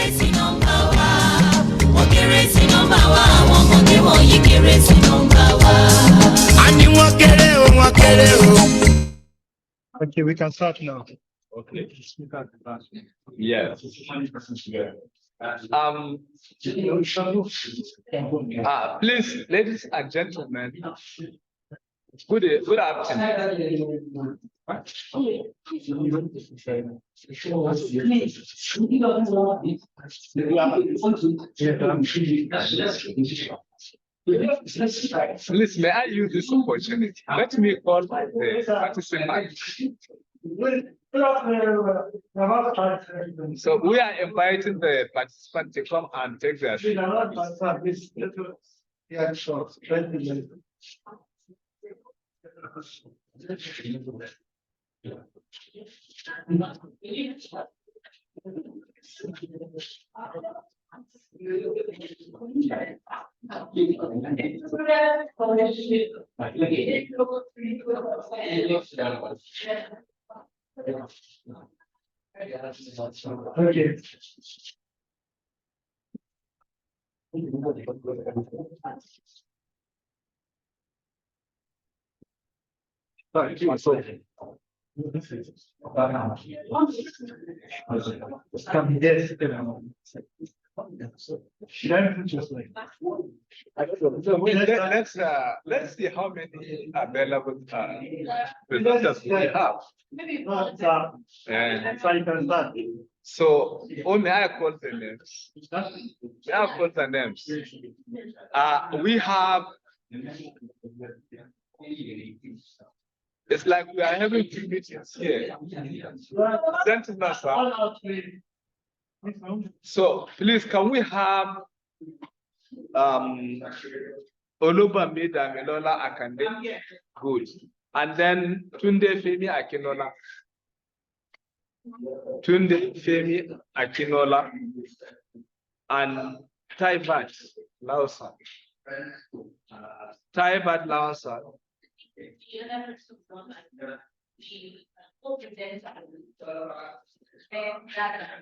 kéré sí nọ́mbà wa. Wọ́n kéré sí nọ́mbà wa. Àwọn ọmọdé wọ̀nyí kéré sí nọ́mbà wa. A ní wọ́n kéré o, wọ́n kéré o. Okay, we can start now. Okay. Yes. Please, ladies and gentlemen, good afternoon. Please, may I use this opportunity? Let me call the participants. So we are inviting the participants to come and take their seat. Yeah, sure. 20 minutes. Okay. Let's see how many available presenters we have. So, may I call the names? May I call the names? We have. It's like we are having two meetings here. Gentlemen, sir. So please, can we have Olubami Damilola Akande? Good. And then Tunde Femi Akinola. Tunde Femi Akinola and Taibat Lausa. Taibat Lausa.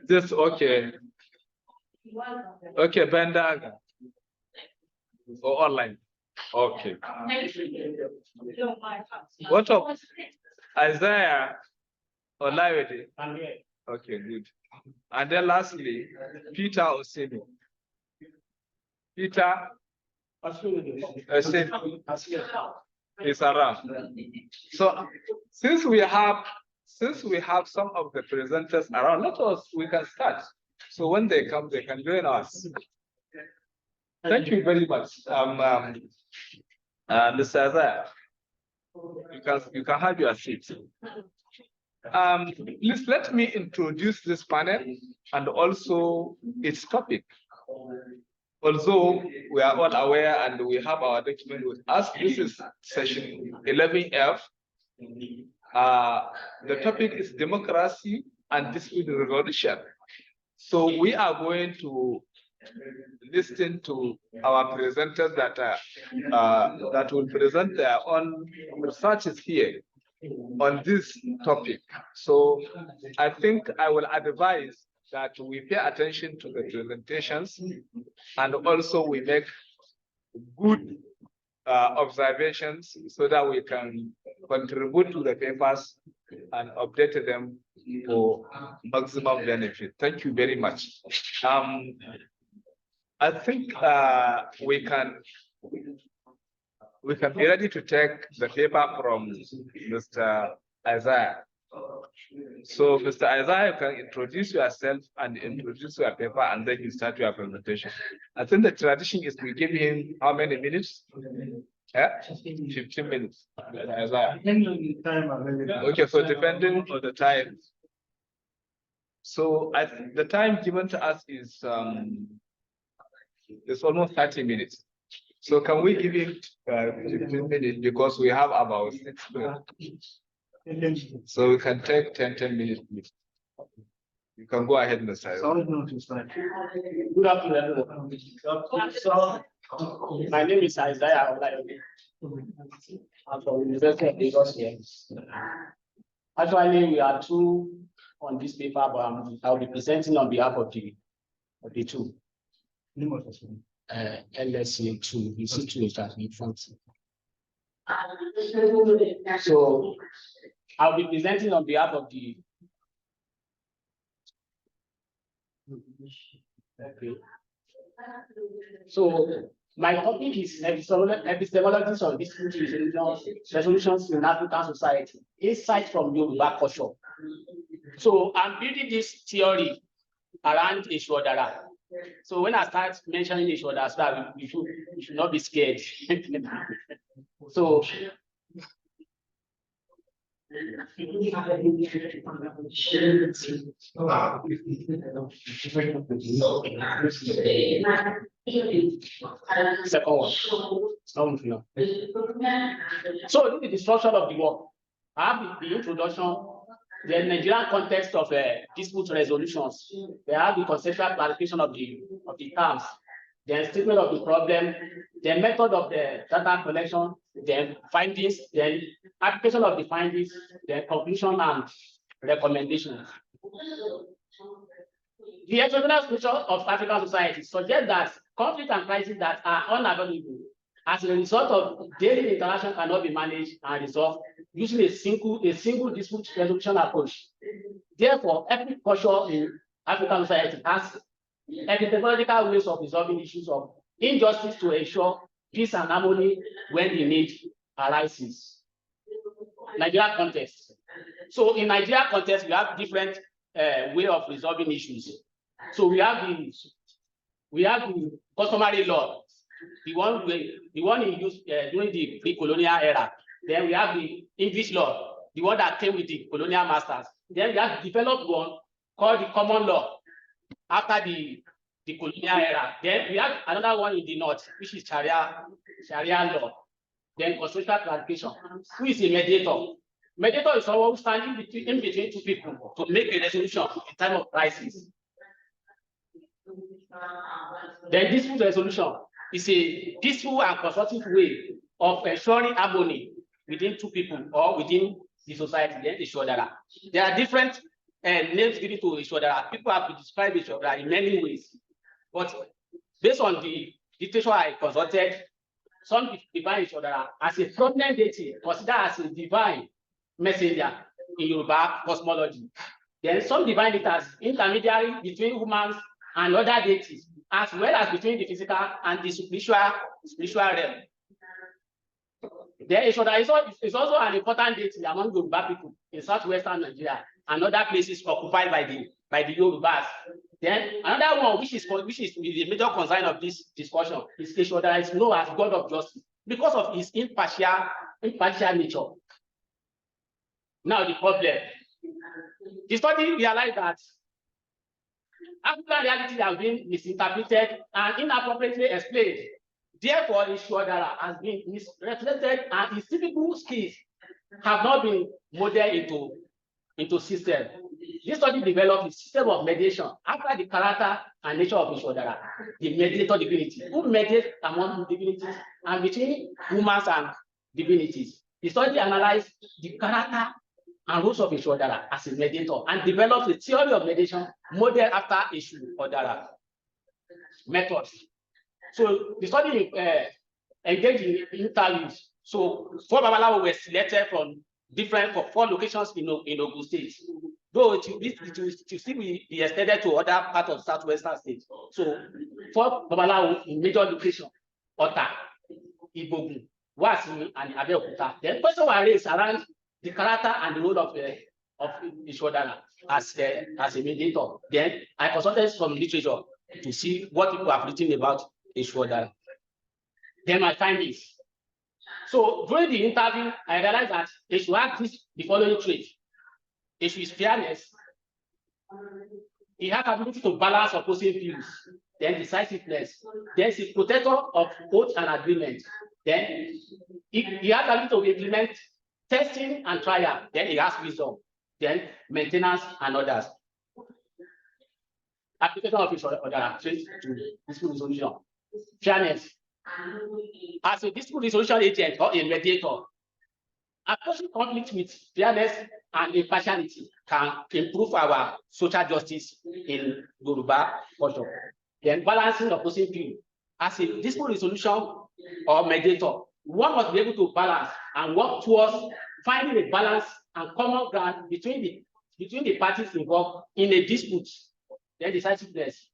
This okay. Okay, Bendaga. Or online. Okay. What of Isaiah Olawede? Okay, good. And then lastly, Peter Oseni. Peter Oseni is around. So since we have some of the presenters around, we can start. So when they come, they can join us. Thank you very much. Mr. Isaiah, you can have your seat. Please let me introduce this panel and also its topic. Although we are all aware and we have our document with us, this is session 11F. The topic is democracy and dispute resolution. So we are going to listen to our presenters that will present their own researches here on this topic. So I think I will advise that we pay attention to the presentations and also we make good observations so that we can contribute to the papers and update them for maximum benefit. Thank you very much. I think we can be ready to take the paper from Mr. Isaiah. So, Mr. Isaiah, you can introduce yourself and introduce your paper, and then you start your presentation. I think the tradition is we give him how many minutes? 15 minutes. Isaiah. Okay, so depending on the time. So the time given to us is almost 30 minutes. So can we give him 15 minutes because we have about 6 minutes. So we can take 10 minutes, please. You can go ahead, Mr. Good afternoon, everyone. So, my name is Isaiah Olawede. I'm from University of Lagos here. Actually, we are two on this paper, but I'll be presenting on behalf of the of the two. Name of the student. LSC2, you see 2 is that in front. So I'll be presenting on behalf of the okay. So my topic is epistemologies of dispute resolutions in African society, insight from Yoruba culture. So I'm building this theory around Ishodara. So when I start mentioning Ishodara, you should not be scared. So second one. So this is the structure of the work. I have the introduction, the Nigerian context of dispute resolutions. They have the conceptual clarification of the terms, then statement of the problem, the method of the data collection, then findings, then application of the findings, then conclusion and recommendations. The external structure of African society suggests that conflict and crises that are unavoidable as a result of daily interaction cannot be managed and resolved using a single dispute resolution approach. Therefore, every culture in African society has epistemological ways of resolving issues of injustice to ensure peace and harmony when the need arises. Nigeria context. So in Nigeria context, we have different way of resolving issues. So we have the customary law, the one in use during the pre-colonial era. Then we have the English law, the one that came with the colonial masters. Then we have the developed one called the common law after the colonial era. Then we have another one in the north, which is Sharia law. Then constitutional clarification. Who is a mediator? Mediator is someone who stands in between two people to make a resolution in time of crisis. Then dispute resolution is a peaceful and constructive way of ensuring harmony within two people or within the society. Then Ishodara. There are different names given to Ishodara. People have to describe Ishodara in many ways. But based on the literature I consulted, some define Ishodara as a prominent deity, considered as a divine messenger in Yoruba cosmology. Then some define it as intermediary between humans and other deities, as well as between the physical and the spiritual realm. Then Ishodara is also an important deity among Yoruba people in southwestern Nigeria and other places occupied by the Yorubas. Then another one which is the major concern of this discussion is Ishodara is known as God of justice because of his impartial nature. Now the problem. The study realized that African reality has been misinterpreted and inappropriately explained. Therefore, Ishodara has been misrepresented and his typical skills have not been modeled into system. This study developed a system of mediation after the character and nature of Ishodara, the mediator divinity, who mediates among divinities and between humans and divinities. The study analyzed the character and rules of Ishodara as a mediator and developed a theory of mediation modeled after Ishodara methods. So the study engaged in interviews. So 4 Babalawo were selected from four locations in Ogun State. Though it will still be extended to other parts of southwestern states. So 4 Babalawo in major locations, Ota, Ibogun, Wasimi, and Abeokuta. Then questions were raised around the character and the role of Ishodara as a mediator. Then I consulted some literature to see what people have written about Ishodara. Then I find this. So during the interview, I realized that Ishu had the following traits. Ishu is fairness. He has ability to balance opposing views. Then decisiveness. Then he's a protector of oath and agreement. Then he has ability to implement testing and trial. Then he has wisdom. Then maintenance and others. Application of Ishodara traits to dispute resolution. Fairness. As a dispute resolution agent or a mediator, approaching conflict with fairness and impartiality can improve our social justice in Yoruba culture. Then balancing opposing view. As a dispute resolution or mediator, one must be able to balance and work towards finding a balance and common ground between the parties involved in a dispute. Then decisiveness.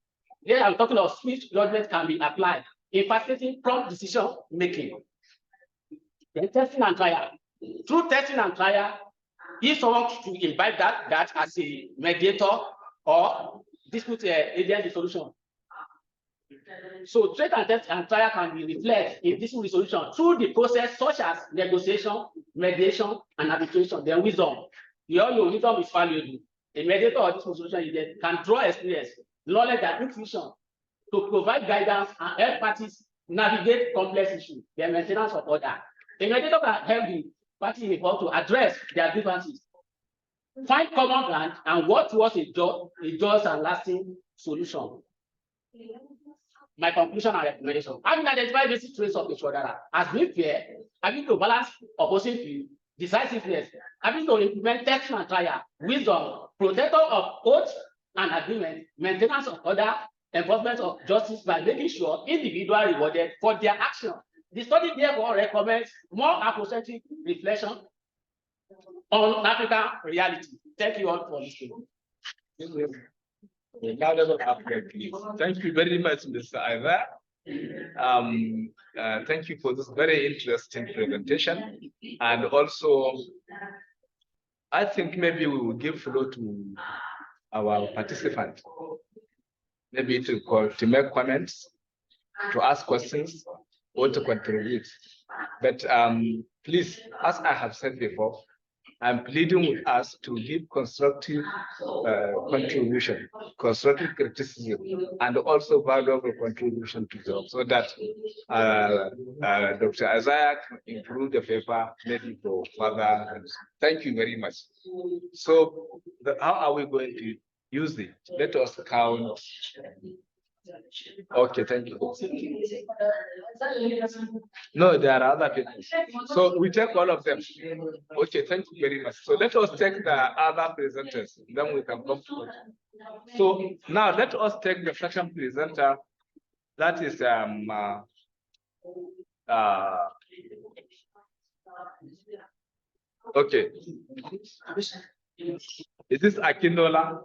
Here I'm talking of swift judgment can be applied in facilitating prompt decision making. Then testing and trial. Through testing and trial, if someone to invite that as a mediator or dispute agent resolution. So threat and test and trial can be reflected in dispute resolution through the process such as negotiation, mediation, and arbitration. Then wisdom. Your wisdom is valuable. A mediator or dispute resolution agent can draw experience, knowledge, and intuition to provide guidance and help parties navigate complex issues. The maintenance of order. A mediator can help the parties involved to address their differences, find common ground, and work towards a just and lasting solution. My conclusion and recommendation. Having identified basic traits of each other as being fair, having to balance opposing view, decisiveness, having to implement testing and trial, wisdom, protector of oath and agreement, maintenance of order, enforcement of justice by making sure individuals rewarded for their action. The study therefore recommends more Afrocentric reflection on African reality. Thank you all for listening. Thank you very much, Mr. Iva. Thank you for this very interesting presentation. And also, I think maybe we will give floor to our participants. Maybe to make comments, to ask questions, or to contribute. But please, as I have said before, I'm pleading with us to give constructive contribution, constructive criticism, and also valuable contribution to them, so that Dr. Isaiah can improve the paper maybe for further. Thank you very much. So, how are we going to use it? Let us count. Okay, thank you. No, there are other people. So we take all of them. Okay, thank you very much. So let us take the other presenters, then we can come to it. So now let us take the second presenter. That is okay. Is this Akindola?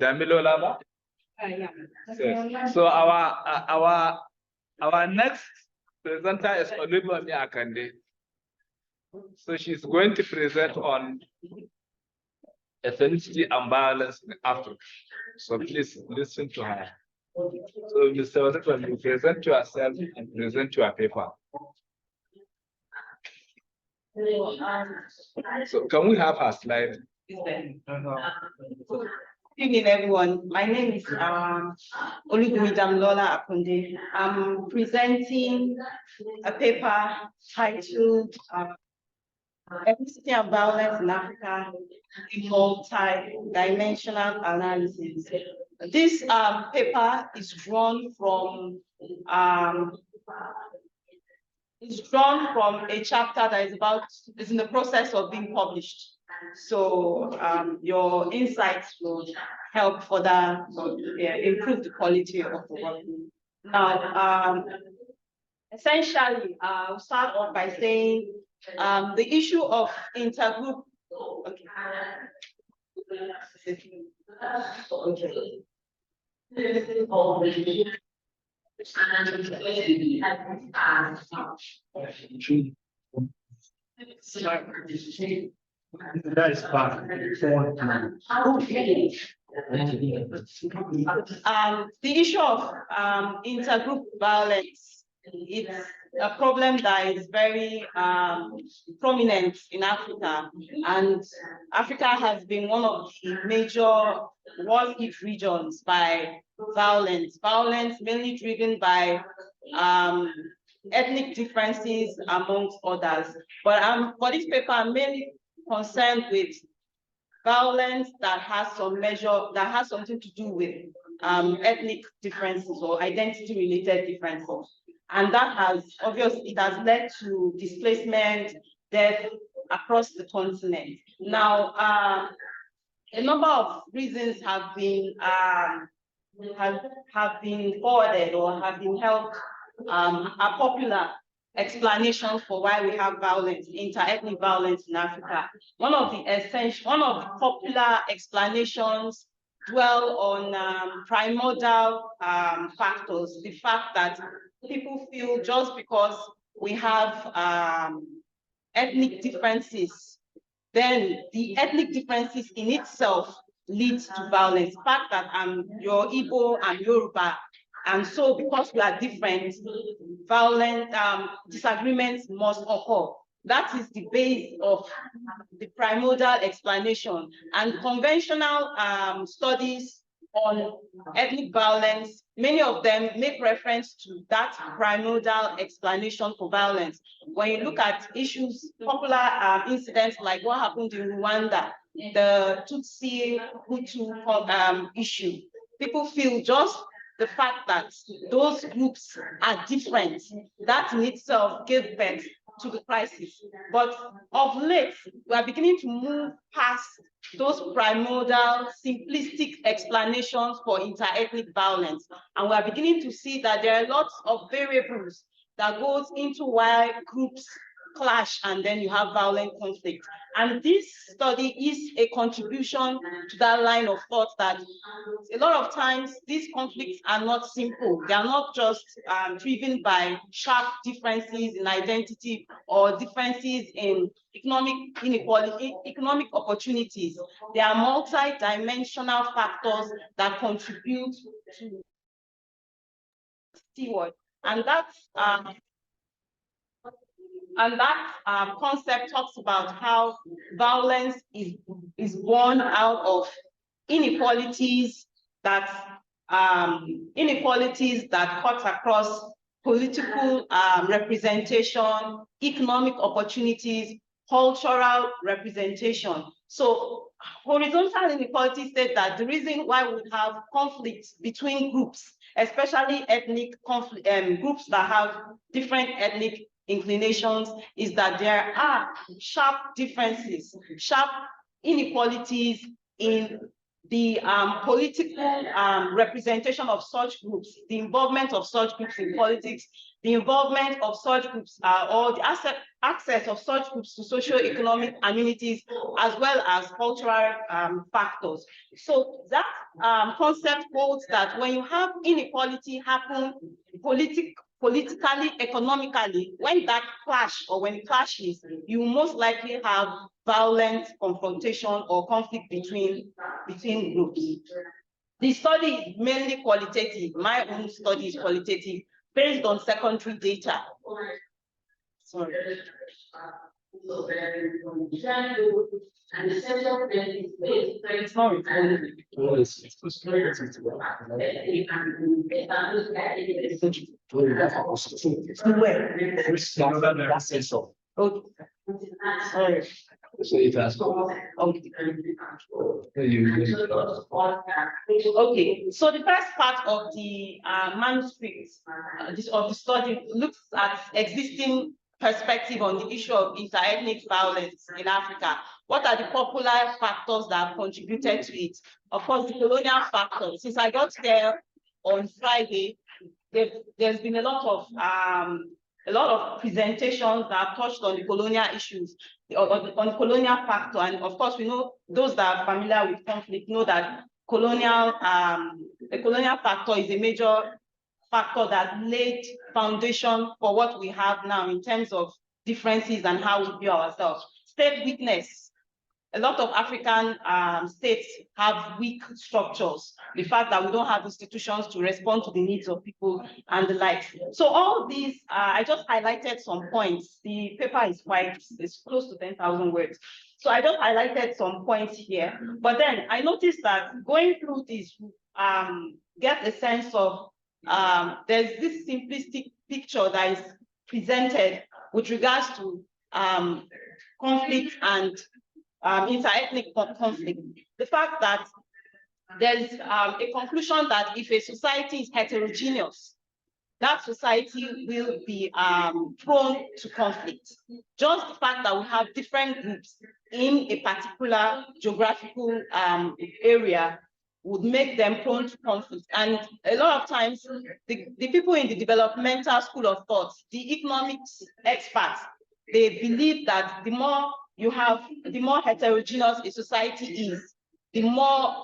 Damilola? Yes. So our next presenter is Olubunmi Akande. So she's going to present on ethnicity and violence in Africa. So please listen to her. So Mr. Wazekwa, you present yourself and present your paper. So can we have her slide? Good evening, everyone. My name is Olubunmi Damilola Akande. I'm presenting a paper titled Ethnicity and Violence in Africa, a Multi-Dimensional Analysis. This paper is drawn from a chapter that is in the process of being published. So your insights will help further improve the quality of the work. Now, essentially, I'll start off by saying the issue of intergroup. That is back. The issue of intergroup violence is a problem that is very prominent in Africa, and Africa has been one of the major war-hit regions by violence mainly driven by ethnic differences amongst others. But for this paper, I'm mainly concerned with violence that has something to do with ethnic differences or identity-related differences, and that has led to displacement, death across the continent. Now, a number of reasons have been forwarded or have been held are popular explanations for why we have violence, inter-ethnic violence in Africa. One of the popular explanations dwell on primordial factors. The fact that people feel just because we have ethnic differences, then the ethnic differences in itself leads to violence. The fact that you're Igbo and Yoruba, and so because we are different, violent disagreements must occur. That is the base of the primordial explanation. And conventional studies on ethnic violence, many of them make reference to that primordial explanation for violence. When you look at issues, popular incidents like what happened in Rwanda, the Tutsi Hutu issue, people feel just the fact that those groups are different, that in itself gave birth to the crisis. But of late, we are beginning to move past those primordial, simplistic explanations for inter-ethnic violence. And we are beginning to see that there are lots of variables that goes into why groups clash and then you have violent conflict. And this study is a contribution to that line of thought that a lot of times these conflicts are not simple. They are not just driven by sharp differences in identity or differences in economic inequality, economic opportunities. They are multi-dimensional factors that contribute to steward. And that concept talks about how violence is born out of inequalities that cut across political representation, economic opportunities, cultural representation. So horizontal inequality said that the reason why we have conflicts between groups, especially ethnic conflict, groups that have different ethnic inclinations, is that there are sharp differences, sharp inequalities in the political representation of such groups, the involvement of such groups in politics, the involvement of such groups or the access of such groups to socio-economic amenities, as well as cultural factors. So that concept holds that when you have inequality happen politically, economically, when that clash or when it clashes, you most likely have violent confrontation or conflict between groups. The study is mainly qualitative. My own study is qualitative, based on secondary data. Sorry. It's not recording. Okay. Okay, so the first part of the manuscript of the study looks at existing perspective on the issue of inter-ethnic violence in Africa. What are the popular factors that have contributed to it? Of course, the colonial factors. Since I got there on Friday, there's been a lot of presentations that have touched on the colonial issues, on the colonial factor. And of course, we know those that are familiar with conflict know that the colonial factor is a major factor that laid foundation for what we have now in terms of differences and how we view ourselves. State weakness. A lot of African states have weak structures. The fact that we don't have institutions to respond to the needs of people and the like. So all these, I just highlighted some points. The paper is it's close to 10,000 words. So I just highlighted some points here. But then I noticed that going through this, get a sense of, there's this simplistic picture that is presented with regards to conflict and inter-ethnic conflict. The fact that there's a conclusion that if a society is heterogeneous, that society will be prone to conflict. Just the fact that we have different groups in a particular geographical area would make them prone to conflict. And a lot of times, the people in the developmental school of thought, the economics experts, they believe that the more you have, the more heterogeneous a society is, the more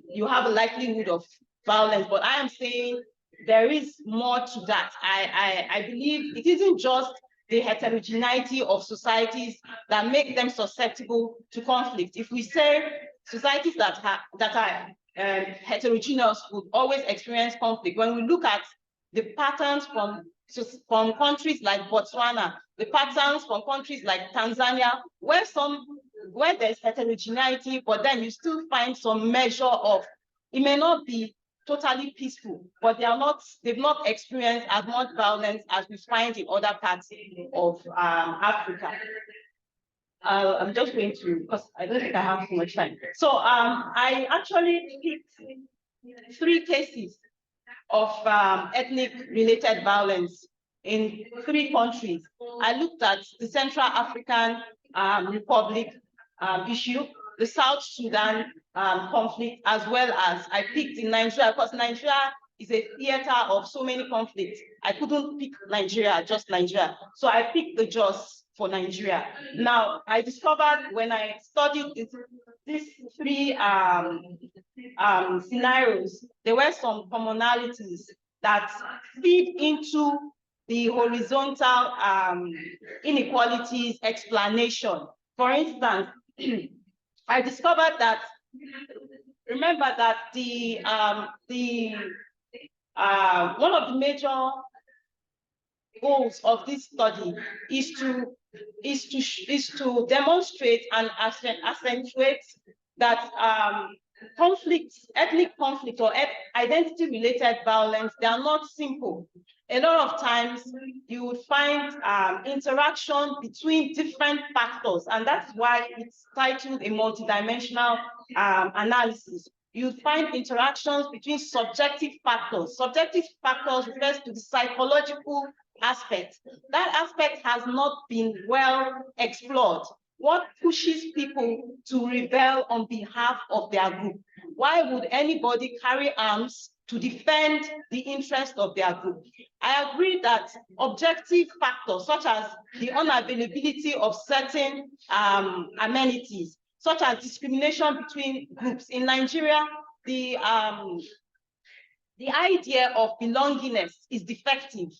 you have a likelihood of violence. But I am saying there is more to that. I believe it isn't just the heterogeneity of societies that make them susceptible to conflict. If we say societies that are heterogeneous would always experience conflict, when we look at the patterns from countries like Botswana, the patterns from countries like Tanzania, where there's heterogeneity, but then you still find some measure of, it may not be totally peaceful, but they've not experienced as much violence as we find in other parts of Africa. I'm just going to, because I don't think I have too much time. So I actually picked 3 cases of ethnic related violence in 3 countries. I looked at the Central African Republic issue, the South Sudan conflict, as well as I picked in Nigeria, because Nigeria is a theater of so many conflicts. I couldn't pick Nigeria, just Nigeria. So I picked the Jos for Nigeria. Now, I discovered when I studied these 3 scenarios, there were some commonalities that feed into the horizontal inequalities explanation. For instance, I discovered that, remember that one of the major goals of this study is to demonstrate and accentuate that ethnic conflict or identity-related violence, they are not simple. A lot of times you would find interaction between different factors, and that's why it's titled a multidimensional analysis. You find interactions between subjective factors. Subjective factors refers to the psychological aspect. That aspect has not been well explored. What pushes people to rebel on behalf of their group? Why would anybody carry arms to defend the interest of their group? I agree that objective factors such as the unavailability of certain amenities, such as discrimination between groups. In Nigeria, the idea of belongingness is defective.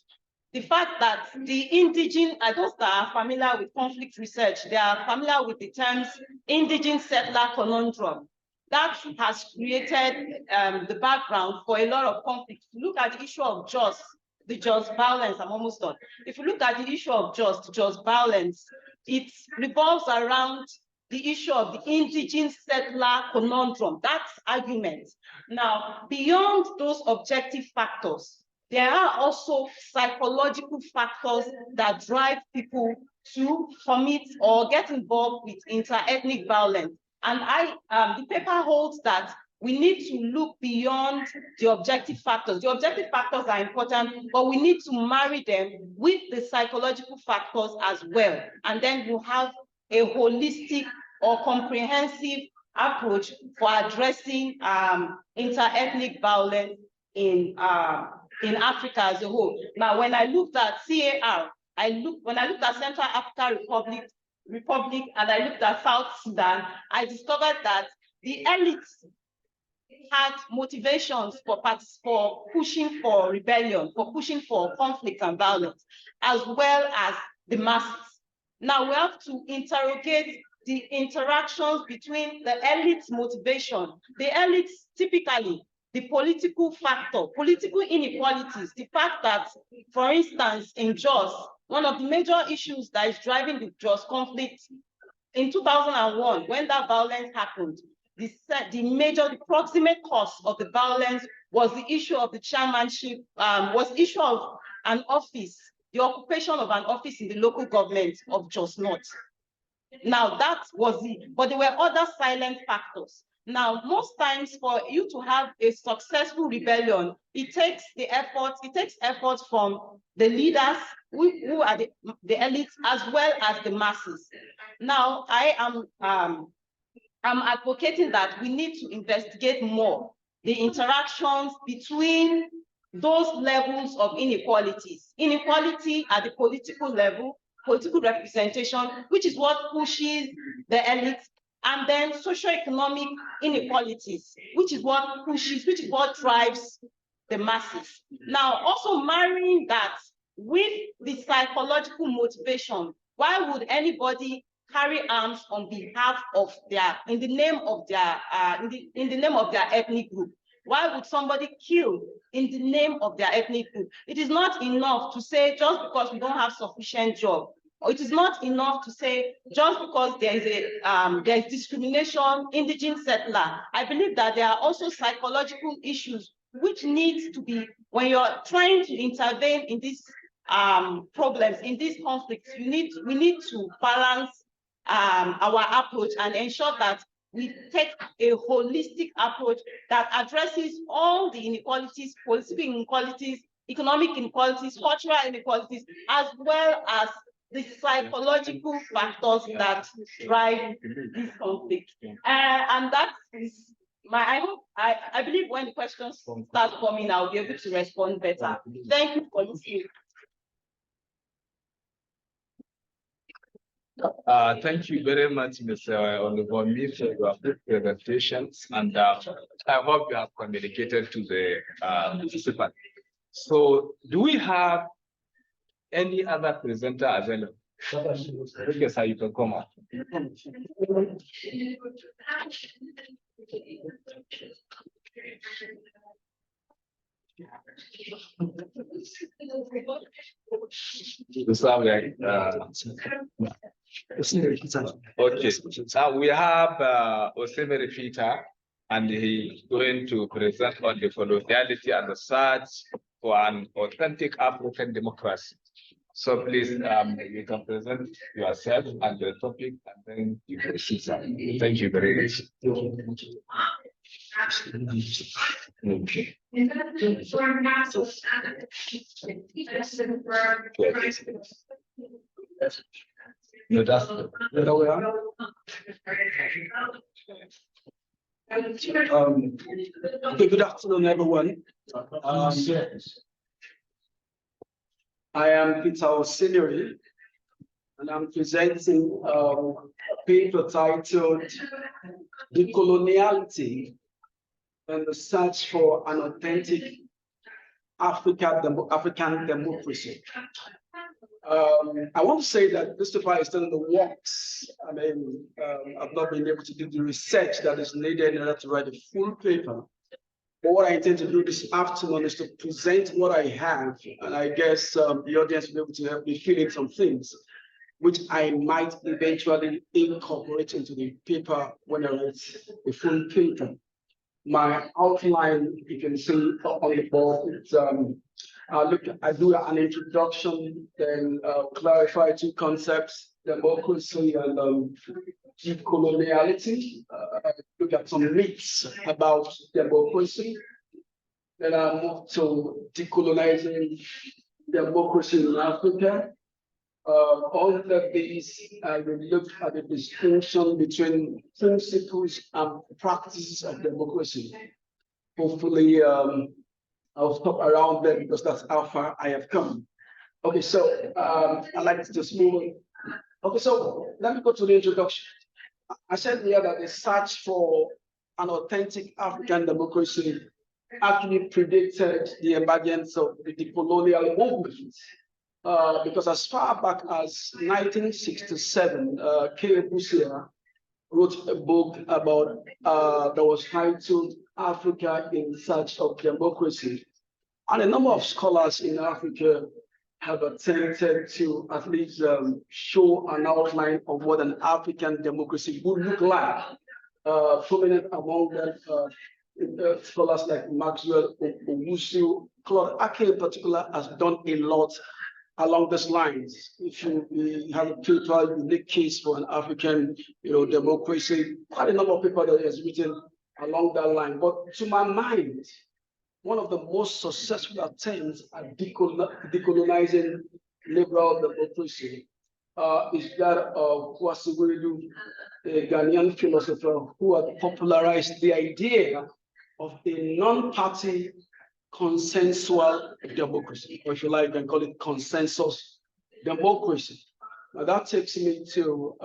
The fact that the indigenous, those that are familiar with conflict research, they are familiar with the terms indigenous settler conundrum. That has created the background for a lot of conflict. If you look at the issue of the just violence, I'm almost done. If you look at the issue of just violence, it revolves around the issue of the indigenous settler conundrum, that argument. Now, beyond those objective factors, there are also psychological factors that drive people to commit or get involved with inter-ethnic violence. And the paper holds that we need to look beyond the objective factors. The objective factors are important, but we need to marry them with the psychological factors as well. And then we'll have a holistic or comprehensive approach for addressing inter-ethnic violence in Africa as a whole. Now, when I looked at CAR, when I looked at Central African Republic and I looked at South Sudan, I discovered that the elites had motivations for pushing for rebellion, for pushing for conflict and violence, as well as the masses. Now we have to interrogate the interactions between the elites' motivation. The elites, typically, the political factor, political inequalities, the fact that, for instance, in Jos, one of the major issues that is driving the Jos conflict in 2001, when that violence happened, the proximate cause of the violence was the issue of the chairmanship, was the issue of an office, the occupation of an office in the local government of Jos North. Now that was it, but there were other silent factors. Now, most times for you to have a successful rebellion, it takes effort from the leaders who are the elites as well as the masses. Now, I'm advocating that we need to investigate more the interactions between those levels of inequalities. Inequality at the political level, political representation, which is what pushes the elites, and then socioeconomic inequalities, which is what drives the masses. Now, also marrying that with the psychological motivation. Why would anybody carry arms on behalf of in the name of their ethnic group? Why would somebody kill in the name of their ethnic group? It is not enough to say just because we don't have sufficient job. It is not enough to say just because there is discrimination, indigent settler. I believe that there are also psychological issues which needs to be, when you're trying to intervene in these problems, in these conflicts, we need to balance our approach and ensure that we take a holistic approach that addresses all the inequalities, political inequalities, economic inequalities, cultural inequalities, as well as the psychological factors that drive this conflict. And that is I believe when the questions start coming, I'll be able to respond better. Thank you for listening. Thank you very much, Mr. Olubomi, for your presentations, and I hope you have communicated to the participants. So, do we have any other presenter available? Okay, sir, you can come up. Okay, so we have Osemere Peter, and he's going to present on the coloniality and the search for an authentic African democracy. So please, you can present yourself and the topic, and then you can see something. Thank you very much. Okay. No, that's okay, good afternoon, everyone. I am Peter Osineri, and I'm presenting a paper titled Decoloniality and the Search for an Authentic African Democracy. I want to say that this paper is still in the works. I mean, I've not been able to do the research that is needed in order to write a full paper. But what I intend to do this afternoon is to present what I have, and I guess the audience will be able to help me fill in some things, which I might eventually incorporate into the paper when I write the full paper. My outline, you can see on the board, it's, I do an introduction, then clarify two concepts, democracy and decoloniality. Look at some myths about democracy. Then I move to decolonizing democracy in Africa. Under these, I will look at the distinction between principles and practices of democracy. Hopefully, I'll stop around there because that's how far I have come. Okay, so I'd like to just move on. Okay, so let me go to the introduction. I said here that the search for an authentic African democracy actually predated the emergence of the decolonial movement. Because as far back as 1967, K. Busia wrote a book about that was titled Africa in Search of Democracy. And a number of scholars in Africa have attempted to at least show an outline of what an African democracy would look like. Prominent among them, scholars like Maxwell Owusu, Claude Ake in particular has done a lot along these lines. If you have a total unique case for an African, democracy, quite a number of people that has written along that line. But to my mind, one of the most successful attempts at decolonizing liberal democracy is that of Kwasi Wiredu, a Ghanaian philosopher who had popularized the idea of a non-party consensual democracy, or if you like, you can call it consensus democracy. Now that takes me to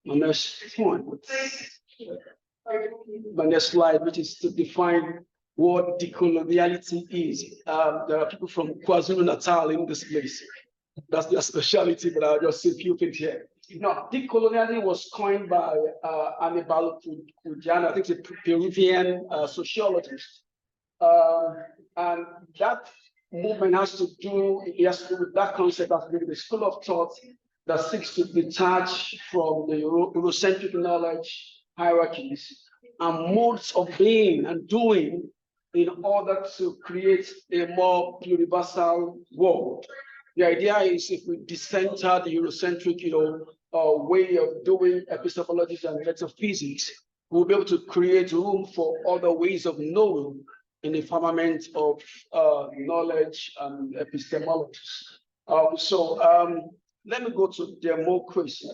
my next point, my next slide, which is to define what decoloniality is. There are people from KwaZulu-Natal in this place. That's their specialty, but I'll just say a few things here. Now, decoloniality was coined by Anibal Cujana, I think it's a Peruvian sociologist. And that movement has to do with that concept of the school of thought that seeks to detach from the Eurocentric knowledge hierarchies and modes of being and doing in order to create a more pluriversal world. The idea is if we decenter the Eurocentric, way of doing epistemology and metaphysics, we'll be able to create room for other ways of knowing in the firmament of knowledge and epistemology. Let me go to democracy.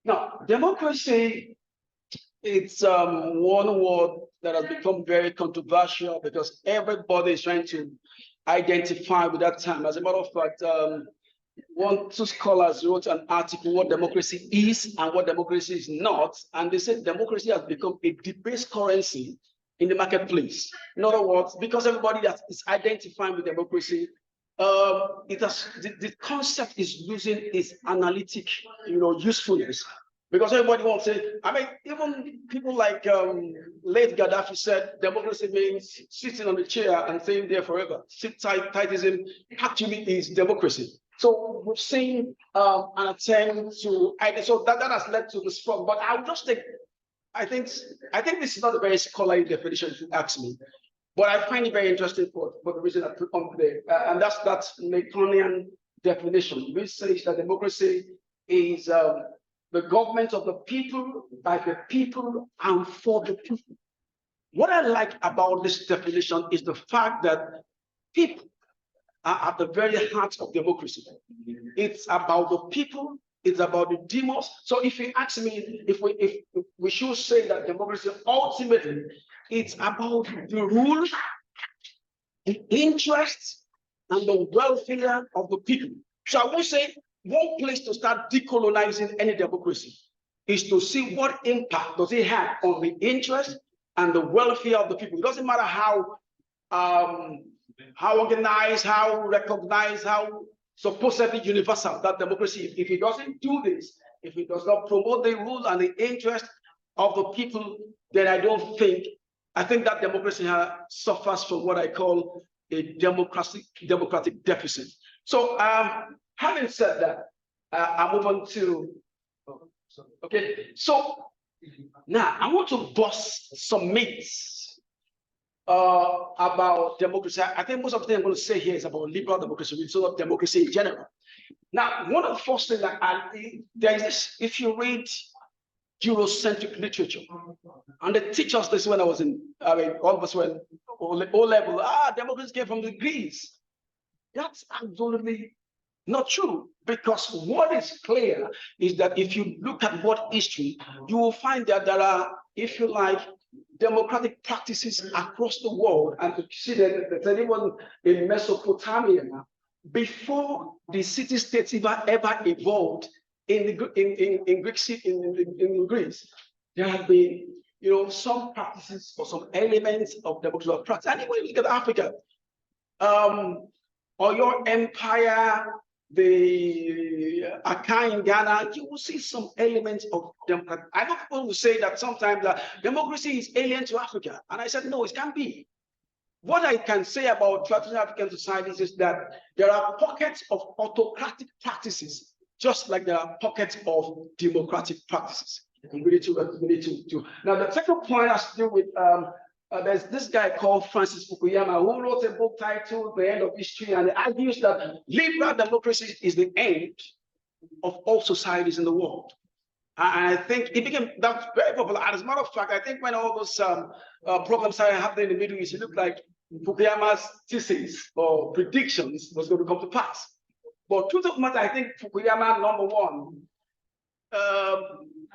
Now, democracy, it's one word that has become very controversial because everybody is trying to identify with that term. As a matter of fact, two scholars wrote an article what democracy is and what democracy is not, and they said democracy has become a debased currency in the marketplace. In other words, because everybody that is identifying with democracy, the concept is losing its analytic, usefulness. Because everybody wants to say, even people like late Gaddafi said, democracy means sitting on the chair and staying there forever. Sit-tightism actually is democracy. So we've seen an attempt to, so that has led to the struggle. But I'll just take, I think this is not a very scholarly definition if you ask me, but I find it very interesting for the reason I put on today. And that's that Lacanian definition, which says that democracy is the government of the people, by the people, and for the people. What I like about this definition is the fact that people are at the very heart of democracy. It's about the people, it's about the demos. So if you ask me if we should say that democracy ultimately, it's about the rule, the interests, and the welfare of the people. So I would say one place to start decolonizing any democracy is to see what impact does it have on the interest and the welfare of the people. It doesn't matter how organized, how recognized, how supposedly universal that democracy is. If it doesn't do this, if it does not promote the rule and the interest of the people, then I think that democracy suffers from what I call a democratic deficit. So having said that, I move on to, okay, so now I want to bust some myths about democracy. I think most of the thing I'm going to say here is about liberal democracy, sort of democracy in general. Now, one of the first things that there is this, if you read Eurocentric literature, and they teach us this when I was all of us were O-level, democracy came from the Greeks. That's absolutely not true, because what is clear is that if you look at world history, you will find that there are, if you like, democratic practices across the world, and to see that even in Mesopotamia, before the city-states ever evolved in Greece, there have been some practices or some elements of democratic practice. And when you look at Africa, or your empire, the Akan in Ghana, you will see some elements of democracy. I know people will say that sometimes that democracy is alien to Africa. And I said, no, it can't be. What I can say about traditional African societies is that there are pockets of autocratic practices, just like there are pockets of democratic practices. We need to. Now, the second point has to do with there's this guy called Francis Fukuyama who wrote a book titled The End of History, and he argues that liberal democracy is the end of all societies in the world. And I think it became that's very popular. And as a matter of fact, I think when all those problems started happening in the Middle East, it looked like Fukuyama's thesis or predictions was going to come to pass. But truth of the matter, I think Fukuyama, number one,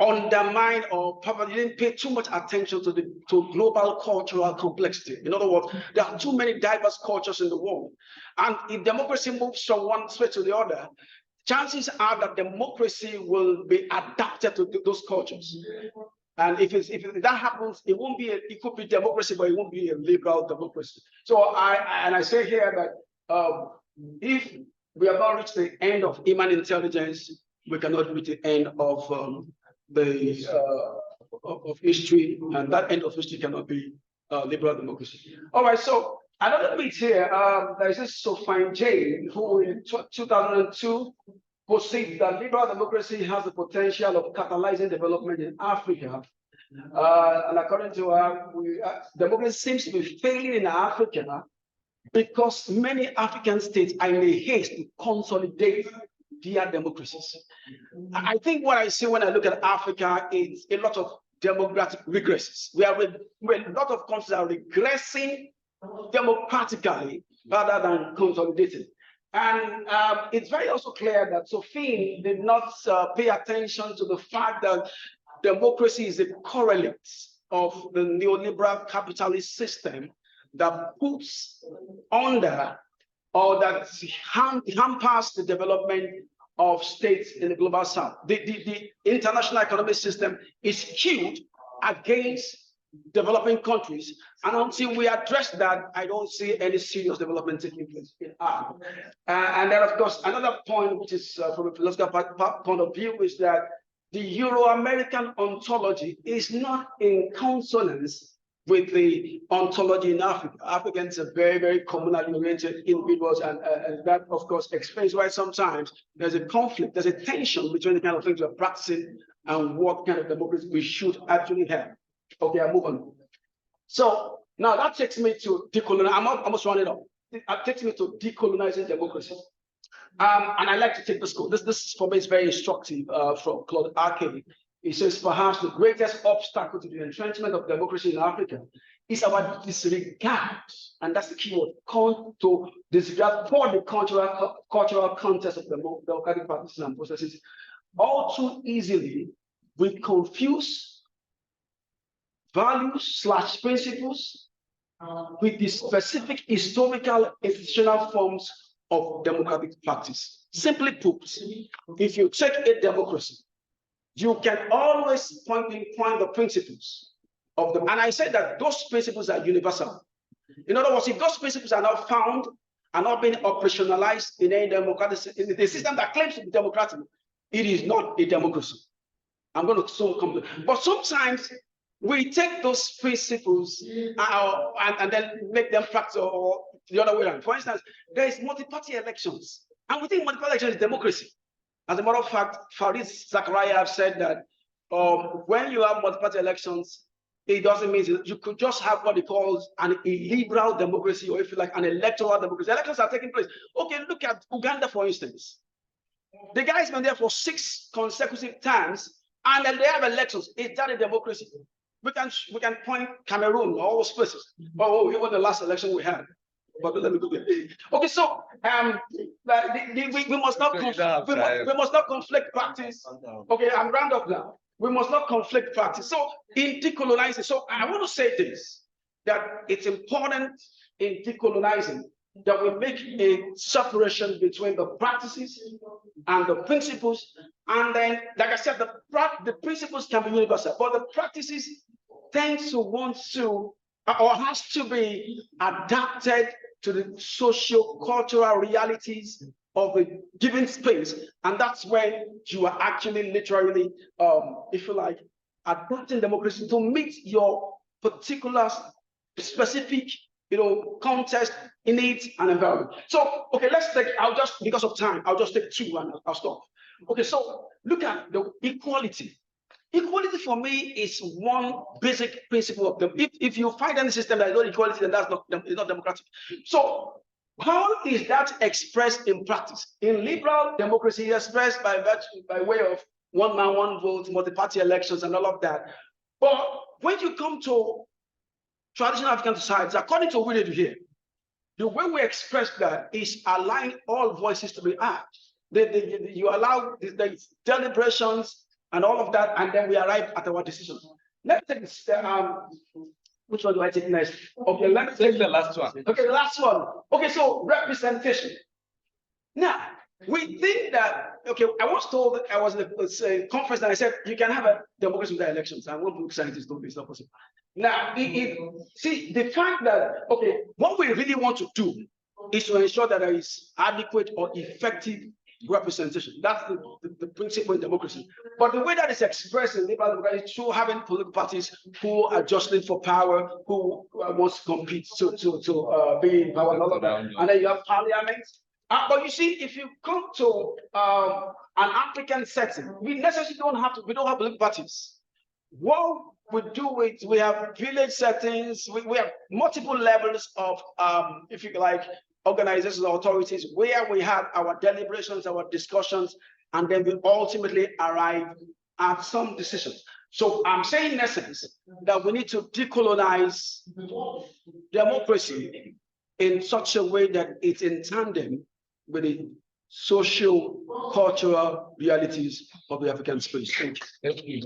undermined or probably didn't pay too much attention to global cultural complexity. In other words, there are too many diverse cultures in the world. And if democracy moves from one space to the other, chances are that democracy will be adapted to those cultures. And if that happens, it could be democracy, but it won't be a liberal democracy. So I say here that if we have not reached the end of human intelligence, we cannot reach the end of history, and that end of history cannot be liberal democracy. All right, so another bit here, there is this Sophie Jane, who in 2002 perceived that liberal democracy has the potential of catalyzing development in Africa. And according to her, democracy seems to be failing in Africa because many African states are in a haste to consolidate their democracies. I think what I see when I look at Africa is a lot of democratic regresses. A lot of countries are regressing democratically rather than consolidating. And it's very also clear that Sophie did not pay attention to the fact that democracy is a correlate of the neoliberal capitalist system that puts under or that hampers the development of states in the global south. The international economic system is skewed against developing countries, and until we address that, I don't see any serious development taking place in Africa. And then, of course, another point, which is from a philosophical point of view, is that the Euro-American ontology is not in consonance with the ontology in Africa. Africans are very, very communally oriented individuals, and that, of course, explains why sometimes there's a conflict, there's a tension between the kind of things we're practicing and what kind of democracy we should actually have. Okay, I'll move on. So now that takes me to decolonizing. I'm almost running up. That takes me to decolonizing democracy. And I like to take this quote. This for me is very instructive from Claude Arcade. He says, perhaps the greatest obstacle to the entrenchment of democracy in Africa is our disregard, and that's the key word, to disregard for the cultural context of the democratic practices and processes. All too easily, we confuse values/principles with the specific historical institutional forms of democratic practice. Simply put, if you take a democracy, you can always point the principles of them. And I said that those principles are universal. In other words, if those principles are not found and not being operationalized in a democratic, in the system that claims to be democratic, it is not a democracy. I'm going to soon come to it. But sometimes we take those principles and then make them practice, or the other way around. For instance, there is multi-party elections, and we think multi-party elections is democracy. As a matter of fact, Farid Zakaria have said that when you have multi-party elections, it doesn't mean you could just have what he calls an illiberal democracy, or if you like, an electoral democracy. Elections are taking place. Okay, look at Uganda, for instance. The guy's been there for 6 consecutive times, and then they have elections. Is that a democracy? We can point Cameroon, all those places. Oh, even the last election we had. But let me go there. Okay, so we must not we must not conflict practice. Okay, I'm round up now. We must not conflict practice. So in decolonizing, so I want to say this, that it's important in decolonizing that we make a separation between the practices and the principles. And then, like I said, the principles can be universal, but the practices tend to want to, or has to be adapted to the socio-cultural realities of a given space. And that's when you are actually literally, if you like, adapting democracy to meet your particular specific, context, needs, and environment. So, okay, let's take, because of time, I'll just take 2 and I'll stop. Okay, so look at the equality. Equality for me is one basic principle of them. If you find any system that is not equality, then it's not democratic. So how is that expressed in practice? In liberal democracy, expressed by way of one man, one vote, multi-party elections, and all of that. But when you come to traditional African societies, according to what we do here, the way we express that is allowing all voices to be heard. You allow the deliberations and all of that, and then we arrive at our decision. Let's take this. Which one do I take next? Okay, let's Take the last one. Okay, the last one. Okay, so representation. Now, we think that, okay, I was told, I was at a conference and I said, you can have a democracy without elections. I want to scientists don't be, it's not possible. Now, see, the fact that, okay, what we really want to do is to ensure that there is adequate or effective representation. That's the principle in democracy. But the way that is expressed in liberal democracy is through having political parties who are jostling for power, who wants to compete to be in power and all of that. And then you have parliament. But you see, if you come to an African setting, we necessarily don't have political parties. What we do is we have village settings, we have multiple levels of, if you like, organizations or authorities where we have our deliberations, our discussions, and then we ultimately arrive at some decisions. So I'm saying in essence that we need to decolonize democracy in such a way that it's in tandem with the social, cultural realities of the African space. Thank you.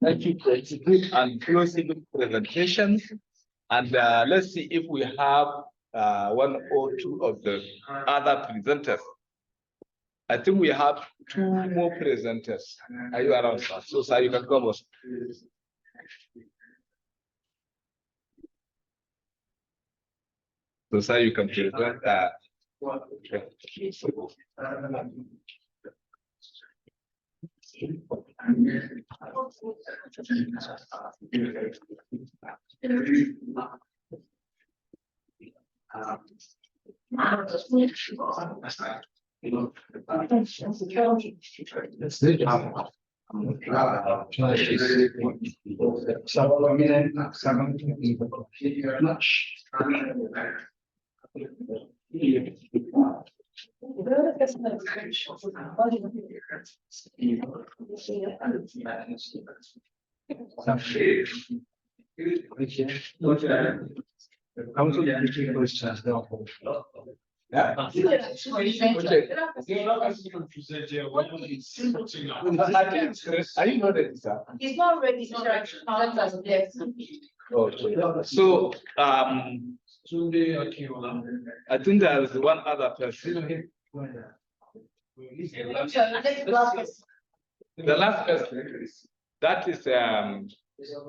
Thank you for the good and closing presentation. And let's see if we have one or two of the other presenters. I think we have two more presenters. Are you around, sir? So, sir, you can come. So, sir, you can present. Are you not ready, sir? It's not ready, sir. So, I think there is one other person. The last person, that is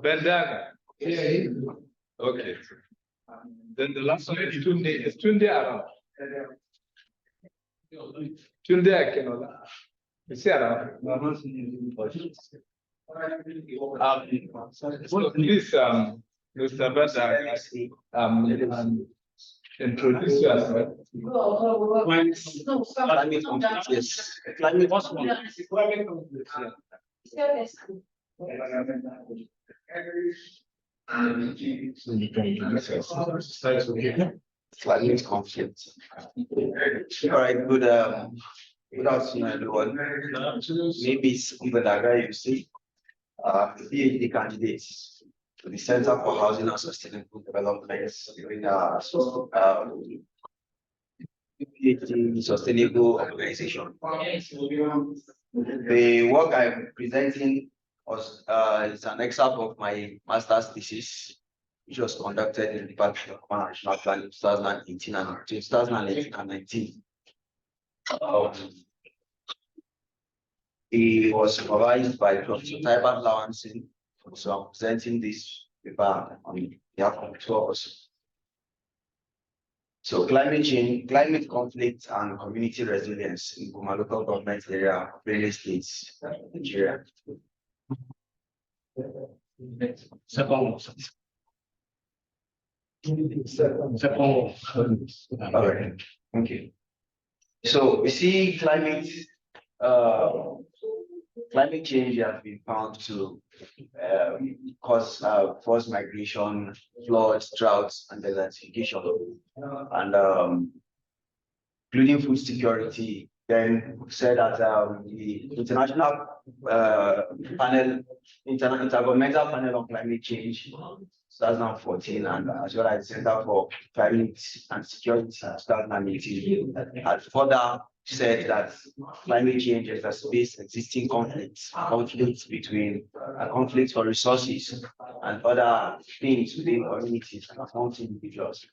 Bendaga. Okay. Then the last one is Tunde. Is Tunde around? Tunde Akinola. Is he around? So please, Mr. Bendaga, introduce yourself. Climate conflict. All right, good afternoon, everyone. Maybe it's Bendaga, you see, PhD candidates to the Center for Housing and Sustainable Development in PhD Sustainable Organization. The work I'm presenting was is an excerpt of my master's thesis, which was conducted in the Department of Urban and Regional Planning in 2018 and 2019. It was supervised by Professor Taibat Lawansin, so I'm presenting this paper on behalf of tours. So climate change, climate conflict, and community resilience in Guma local government area of various states in Nigeria. All right, thank you. So we see climate change has been found to cause forced migration, floods, droughts, and desertification. And including food security. Then said that the international intergovernmental panel on climate change, 2014, and as well as the Center for Climate and Security, 2018, had further said that climate change exacerbates existing conflicts between conflicts for resources and other things within communities and among individuals.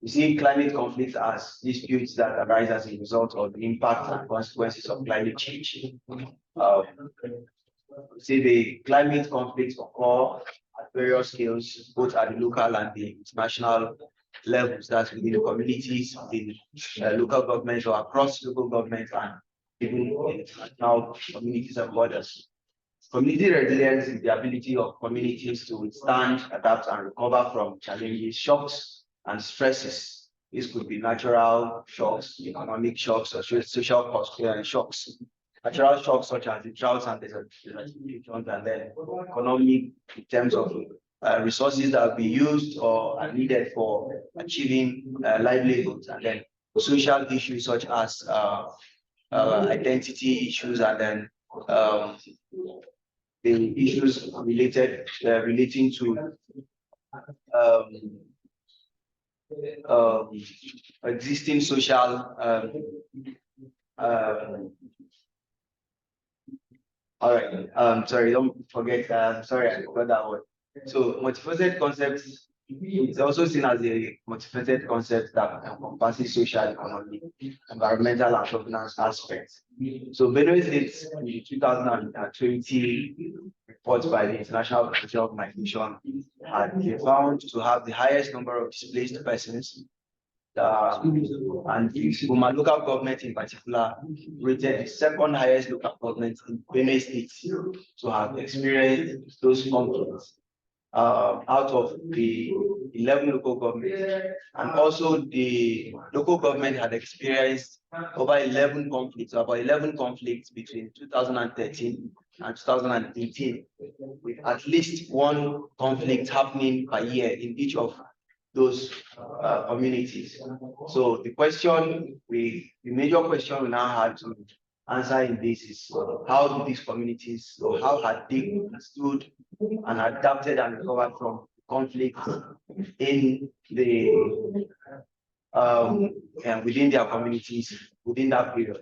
You see climate conflicts as disputes that arise as a result of the impact and consequences of climate change. See, the climate conflicts occur at various scales, both at the local and the international levels, that's within the communities, within local governments or across local governments and even international communities and borders. Community resilience is the ability of communities to withstand, adapt, and recover from challenges, shocks, and stresses. This could be natural shocks, economic shocks, or social shocks. Natural shocks such as the droughts and desertification, and then economic in terms of resources that will be used or are needed for achieving livelihoods, and then social issues such as identity issues, and then the issues relating to existing social all right, sorry, don't forget, sorry, I forgot that word. So multifaceted concepts is also seen as a multifaceted concept that encompasses social, economic, environmental, and governance aspects. So Benue State in the 2020 report by the International Organization of Migration had been found to have the highest number of displaced persons. And the local government in particular rated the second highest local government in Benue State to have experienced those conflicts out of the 11 local governments. And also the local government had experienced over 11 conflicts, about 11 conflicts between 2013 and 2018, with at least one conflict happening per year in each of those communities. So the major question we now had to answer in this is how do these communities, or how had they understood and adapted and recovered from conflict in the within their communities within that period.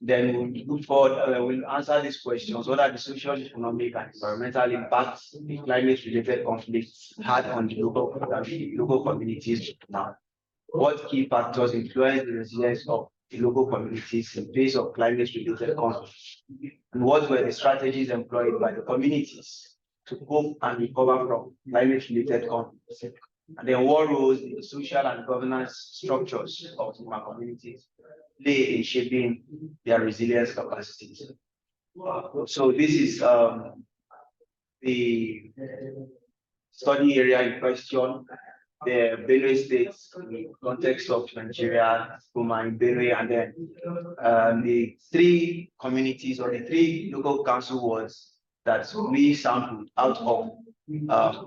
Then we'll look forward, we'll answer these questions. What are the social, economic, and environmental impacts the climate-related conflicts had on the local communities now? What key factors influence the resilience of the local communities in face of climate-related conflicts? And what were the strategies employed by the communities to cope and recover from climate-related conflicts? And then what roles the social and governance structures of the communities play in shaping their resilience capacities? So this is the study area in question, the Benue State in the context of Nigeria, Kuma in Benue, and then the three communities or the three local council wards that we sampled out of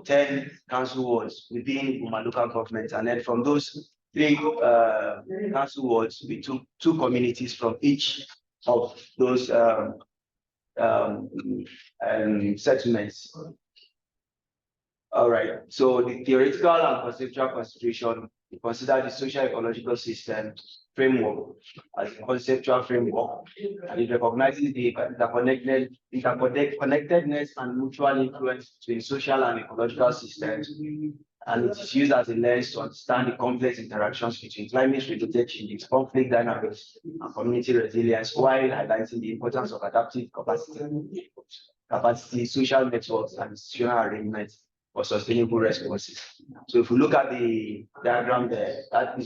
10 council wards within Uma local government. And then from those three council wards, we took 2 communities from each of those settlements. All right, so the theoretical and conceptual consideration, we consider the social ecological system framework as a conceptual framework, and it recognizes the interconnectedness and mutual influence between social and ecological systems, and it is used as a lens to understand the complex interactions between climate-related changes, conflict dynamics, and community resilience, while highlighting the importance of adaptive capacity, social networks, and institutional arrangements for sustainable responses. So if we look at the diagram there, that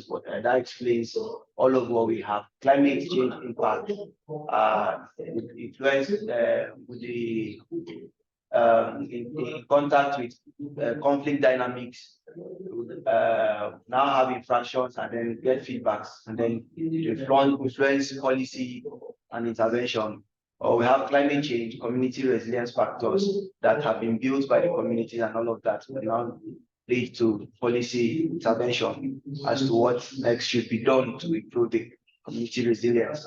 explains all of what we have. Climate change impact, influence with the in contact with conflict dynamics, now have infractions and then get feedbacks, and then influence policy and intervention. Or we have climate change, community resilience factors that have been built by the communities and all of that. Now lead to policy intervention as to what next should be done to improve the community resilience.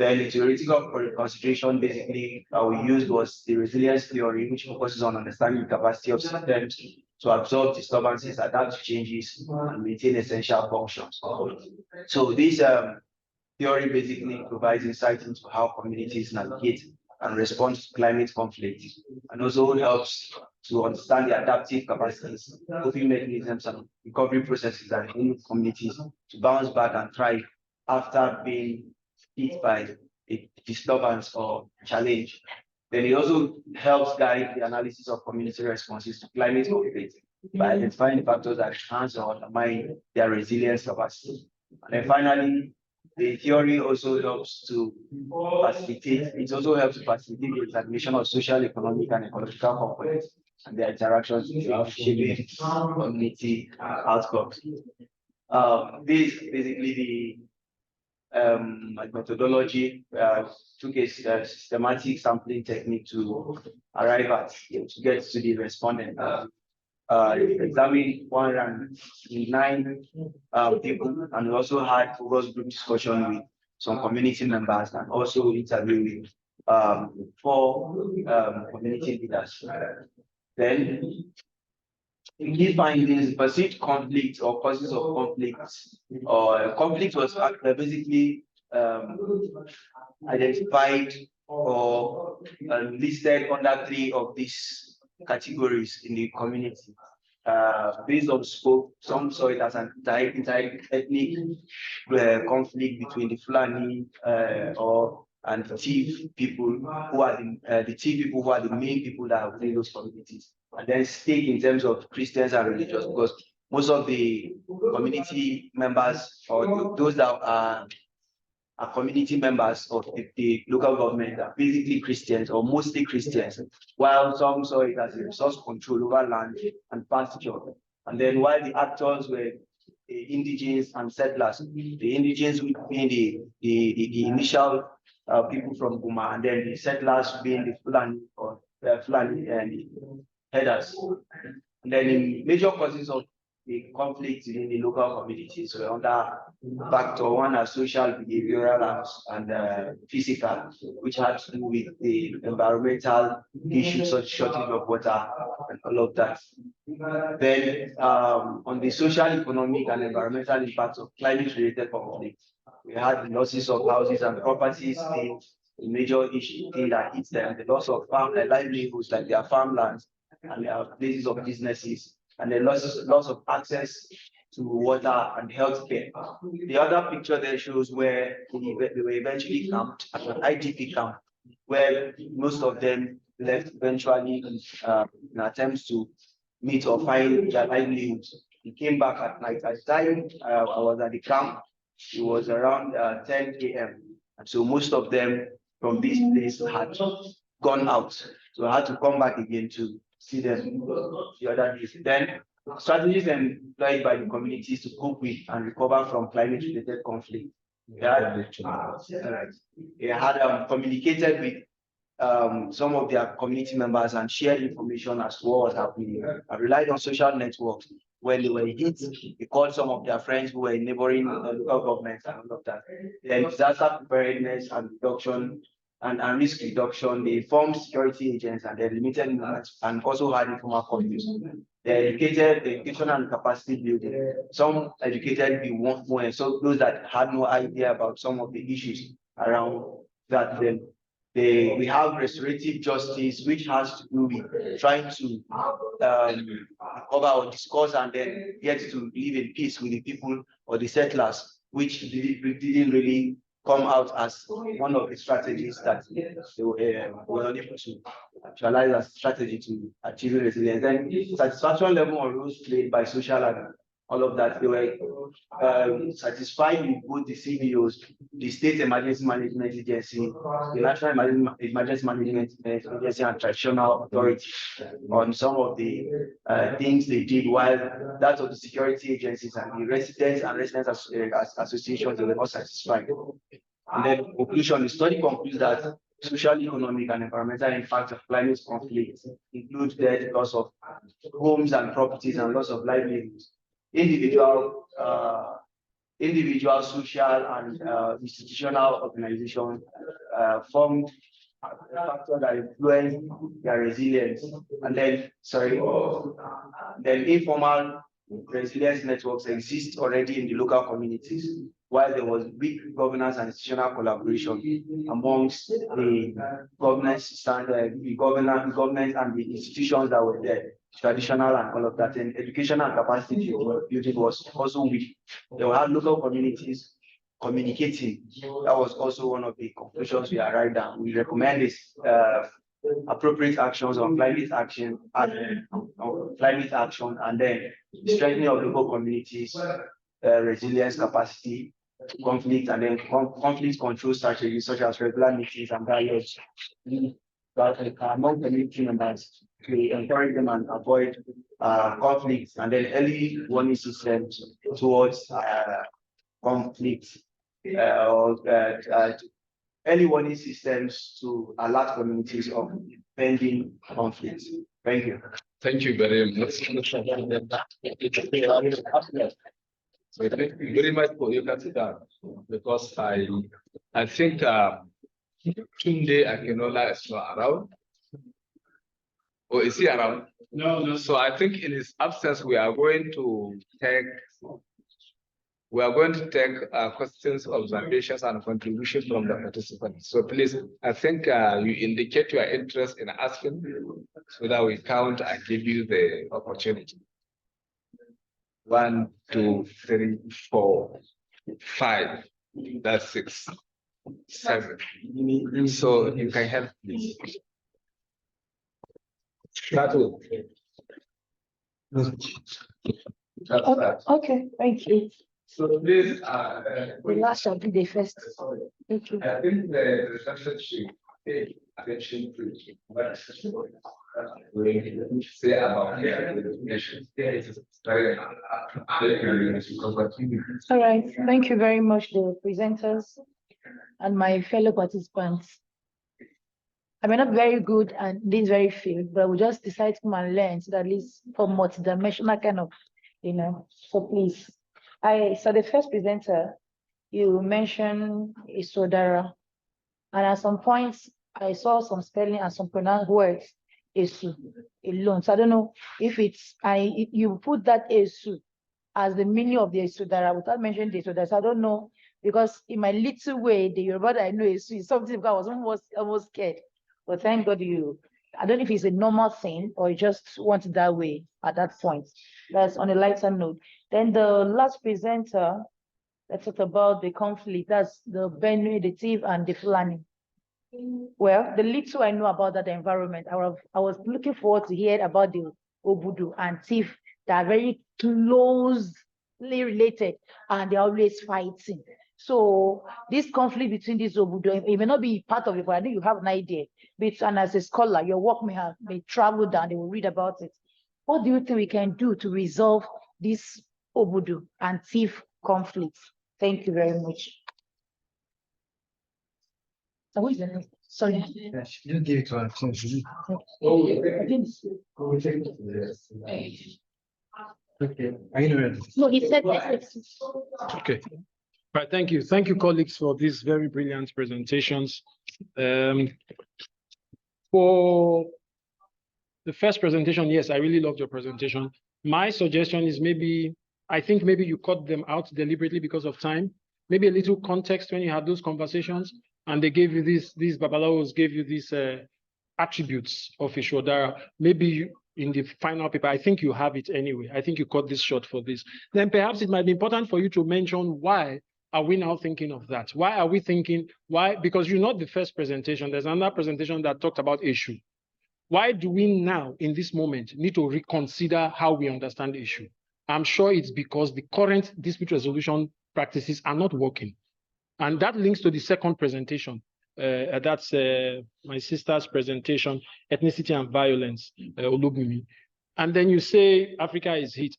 Then the theoretical consideration basically we used was the resilience theory, which focuses on understanding the capacity of systems to absorb disturbances, adapt to changes, and maintain essential functions. So this theory basically provides insight into how communities navigate and respond to climate conflict, and also helps to understand the adaptive capacities, coping mechanisms, and recovery processes that enable communities to bounce back and thrive after being hit by a disturbance or challenge. Then it also helps guide the analysis of community responses to climate conflict by identifying the factors that enhance or undermine their resilience capacity. And then finally, the theory also helps to facilitate the examination of social, economic, and ecological components and their interactions with shaping community outcomes. This is basically the methodology took a systematic sampling technique to arrive at, to get to the respondent. Examined 109 people, and we also had focus group discussion with some community members, and also interviewed with 4 community leaders. Then in key findings, perceived conflict or causes of conflicts, or conflict was basically identified or listed under 3 of these categories in the community. Based on scope, some saw it as an ethnic conflict between the Fulani and the Tiv people, who are the Tiv people who are the main people that are within those communities. And then state in terms of Christians and religious, because most of the community members, or those that are community members of the local government, are basically Christians or mostly Christians, while some saw it as a resource control over land and pasture. And then while the actors were the indigenes and settlers, the indigenes being the initial people from Guma, and then the settlers being the Fulani or Fulani and the headers. And then in major causes of the conflict within the local communities were under factor 1 are social, behavioral, and physical, which had to do with the environmental issues such as shortage of water and all of that. Then on the social, economic, and environmental impacts of climate-related conflict, we had the losses of houses and properties being a major issue thing that hits them, the loss of livelihoods like their farmlands and their places of businesses, and the loss of access to water and healthcare. The other picture there shows where they were eventually camped at an IDP camp, where most of them left eventually in attempts to meet or find their livelihoods. He came back at night. At the time I was at the camp, it was around 10 a.m. And so most of them from this place had gone out. So I had to come back again to see them the other days. Then strategies employed by the communities to cope with and recover from climate-related conflict. They had communicated with some of their community members and shared information as to what was happening. I relied on social networks. When they were hit, they called some of their friends who were in neighboring local governments and all of that. Then disaster preparedness and reduction and risk reduction, they formed security agents and they limited movements and also had informal communities. They educated the education and capacity building. Some educated the one, so those that had no idea about some of the issues around that. Then we have restorative justice, which has to do with trying to cover or discuss and then get to live in peace with the people or the settlers, which didn't really come out as one of the strategies that they were not able to actualize as strategy to achieve resilience. Then satisfaction level or roles played by social and all of that, they were satisfied with both the CBOs, the State Emergency Management Agency, the National Emergency Management Agency, and traditional authority on some of the things they did, while that of the security agencies and the residents associations, they were not satisfied. And then conclusion, the study concludes that social, economic, and environmental impacts of climate conflict include death, loss of homes and properties and loss of livelihoods. Individual, social, and institutional organizations formed factors that influence their resilience, and then informal resilience networks exist already in the local communities, while there was weak governance and institutional collaboration amongst the governance and the institutions that were there, traditional and all of that. And education and capacity building was also weak. There were local communities communicating. That was also one of the conclusions we arrived at. We recommend this appropriate actions on climate action, and then strengthening of local communities, resilience capacity, conflict, and then conflict control strategies such as regular meetings and dialogues among community members to encourage them and avoid conflicts, and then early warning systems towards conflict, early warning systems to alert communities of pending conflicts. Thank you. Thank you very much. So thank you very much for your consideration, because I think Tunde Akinola is not around. Or is he around? No. So I think in his absence, we are going to take questions, observations, and contributions from the participants. So please, I think you indicate your interest in asking so that we count and give you the opportunity. 1, 2, 3, 4, 5. That's 6, 7. So you can help, please. Start with. Okay, thank you. So please, The last shall be the first. Thank you. I think the reception should pay attention to what we say about the education. All right, thank you very much, the presenters and my fellow participants. I may not be very good and this very field, but we just decide to come and learn, so that at least for multidimensional kind of, so please. So the first presenter, you mentioned Isodara, and at some points I saw some spelling and some pronounced words, Esu, alone. So I don't know if it's, you put that Esu as the meaning of the Isodara without mentioning the Isodara. So I don't know, because in my little way, the Yoruba that I know Esu is something because I was almost scared. But thank God I don't know if it's a normal thing or you just want it that way at that point. That's on a lighter note. Then the last presenter, let's talk about the conflict. That's the Benue, the Tiv, and the Fulani. Well, the little I know about that environment, I was looking forward to hear about the Obudu and Tiv that are very closely related and they're always fighting. So this conflict between these Obudu, it may not be part of it, but I think you have an idea. And as a scholar, your work may travel down, they will read about it. What do you think we can do to resolve this Obudu and Tiv conflicts? Thank you very much. So what is the next? Sorry. You give it to us. Okay. I know. No, he said. Okay. Right, thank you. Thank you, colleagues, for these very brilliant presentations. For the first presentation, yes, I really loved your presentation. My suggestion is I think maybe you cut them out deliberately because of time. Maybe a little context when you had those conversations, and they gave you these Babalawos gave you these attributes of Ishodara. Maybe in the final paper, I think you have it anyway. I think you cut this short for this. Then perhaps it might be important for you to mention why are we now thinking of that? Why are we thinking, because you're not the first presentation. There's another presentation that talked about issue. Why do we now, in this moment, need to reconsider how we understand the issue? I'm sure it's because the current dispute resolution practices are not working. And that links to the second presentation. That's my sister's presentation, Ethnicity and Violence, Olubumi. And then you say Africa is hit.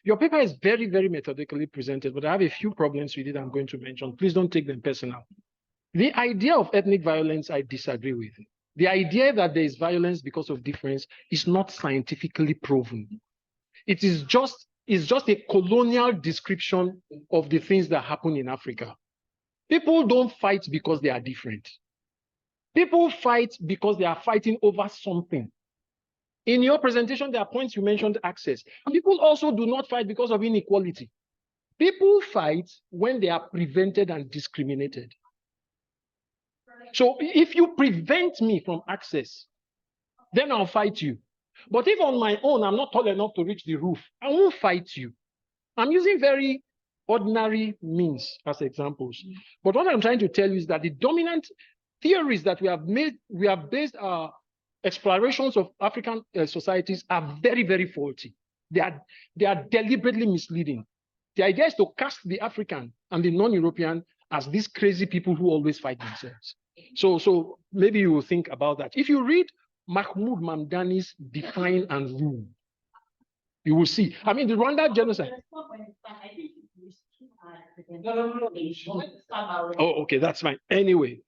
Your paper is very, very methodically presented, but I have a few problems with it I'm going to mention. Please don't take them personal. The idea of ethnic violence, I disagree with. The idea that there is violence because of difference is not scientifically proven. It is just a colonial description of the things that happen in Africa. People don't fight because they are different. People fight because they are fighting over something. In your presentation, there are points you mentioned access. People also do not fight because of inequality. People fight when they are prevented and discriminated. So if you prevent me from access, then I'll fight you. But if on my own, I'm not tall enough to reach the roof, I won't fight you. I'm using very ordinary means as examples. But what I'm trying to tell you is that the dominant theories that we have based our explorations of African societies are very, very faulty. They are deliberately misleading. The idea is to cast the African and the non-European as these crazy people who always fight themselves. So maybe you will think about that. If you read Mahmoud Mamdani's Define and Rule, you will see. I mean, the Rwanda genocide. Oh, okay, that's fine. Anyway.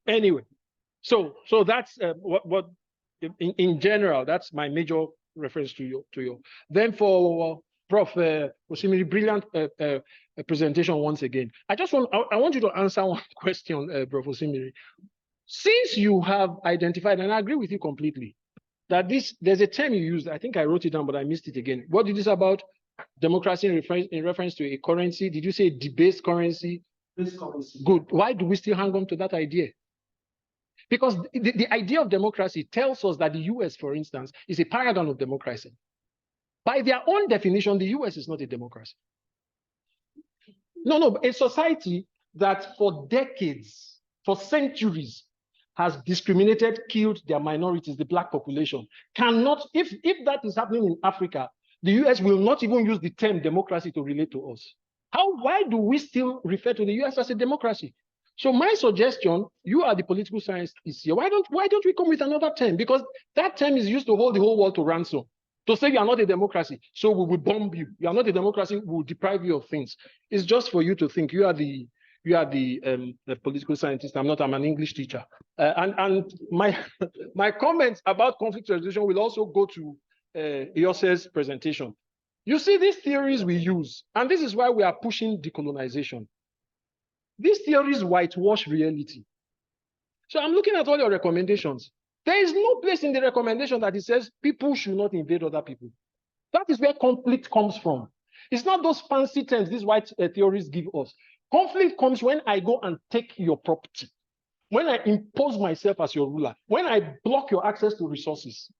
So that's what in general, that's my major reference to you. Then for Prof. Osimiri, brilliant presentation once again. I want you to answer one question, Prof. Osimiri. Since you have identified, and I agree with you completely, that there's a term you used, I think I wrote it down, but I missed it again. What did you say about democracy in reference to a currency? Did you say debased currency? This currency. Good. Why do we still hang on to that idea? Because the idea of democracy tells us that the US, for instance, is a paragon of democracy. By their own definition, the US is not a democracy. No, a society that for decades, for centuries, has discriminated, killed their minorities, the Black population, cannot, if that is happening in Africa, the US will not even use the term democracy to relate to us. Why do we still refer to the US as a democracy? So my suggestion, you are the political scientists here, why don't we come with another term? Because that term is used to hold the whole world to ransom. To say you are not a democracy, so we will bomb you. You are not a democracy, we will deprive you of things. It's just for you to think. You are the political scientist. I'm an English teacher. And my comments about conflict resolution will also go to Yose's presentation. You see, these theories we use, and this is why we are pushing decolonization. These theories whitewash reality. So I'm looking at all your recommendations. There is no place in the recommendation that it says people should not invade other people. That is where conflict comes from. It's not those fancy terms these white theories give us. Conflict comes when I go and take your property, when I impose myself as your ruler, when I block your access to resources.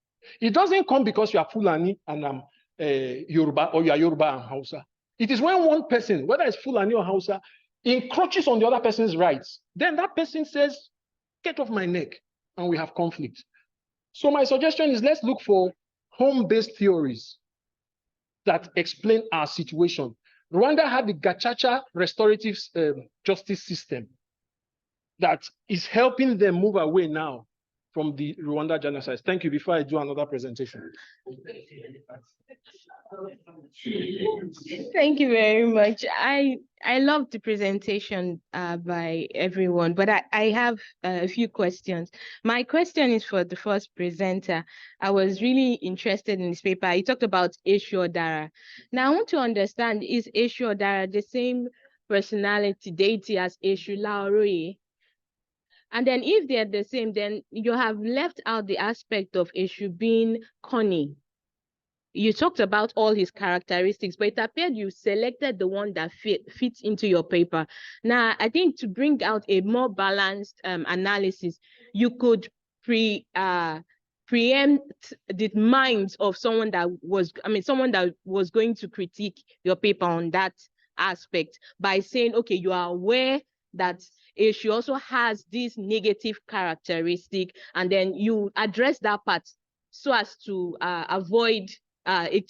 It doesn't come because you are Fulani and I'm Yoruba, or you are Yoruba and Hausa. It is when one person, whether it's Fulani or Hausa, encroaches on the other person's rights. Then that person says, get off my neck, and we have conflict. So my suggestion is let's look for home-based theories that explain our situation. Rwanda had the Gacaca restorative justice system that is helping them move away now from the Rwanda genocide. Thank you. Before I do another presentation. Thank you very much. I love the presentation by everyone, but I have a few questions. My question is for the first presenter. I was really interested in this paper. He talked about Eshu Odara. Now I want to understand, is Eshu Odara the same personality, deity as Eshu Laoroye? And then if they're the same, then you have left out the aspect of Eshu being cunning. You talked about all his characteristics, but it appeared you selected the one that fits into your paper. Now, I think to bring out a more balanced analysis, you could preempt the minds of someone that was going to critique your paper on that aspect by saying, okay, you are aware that Eshu also has this negative characteristic, and then you address that part so as to avoid a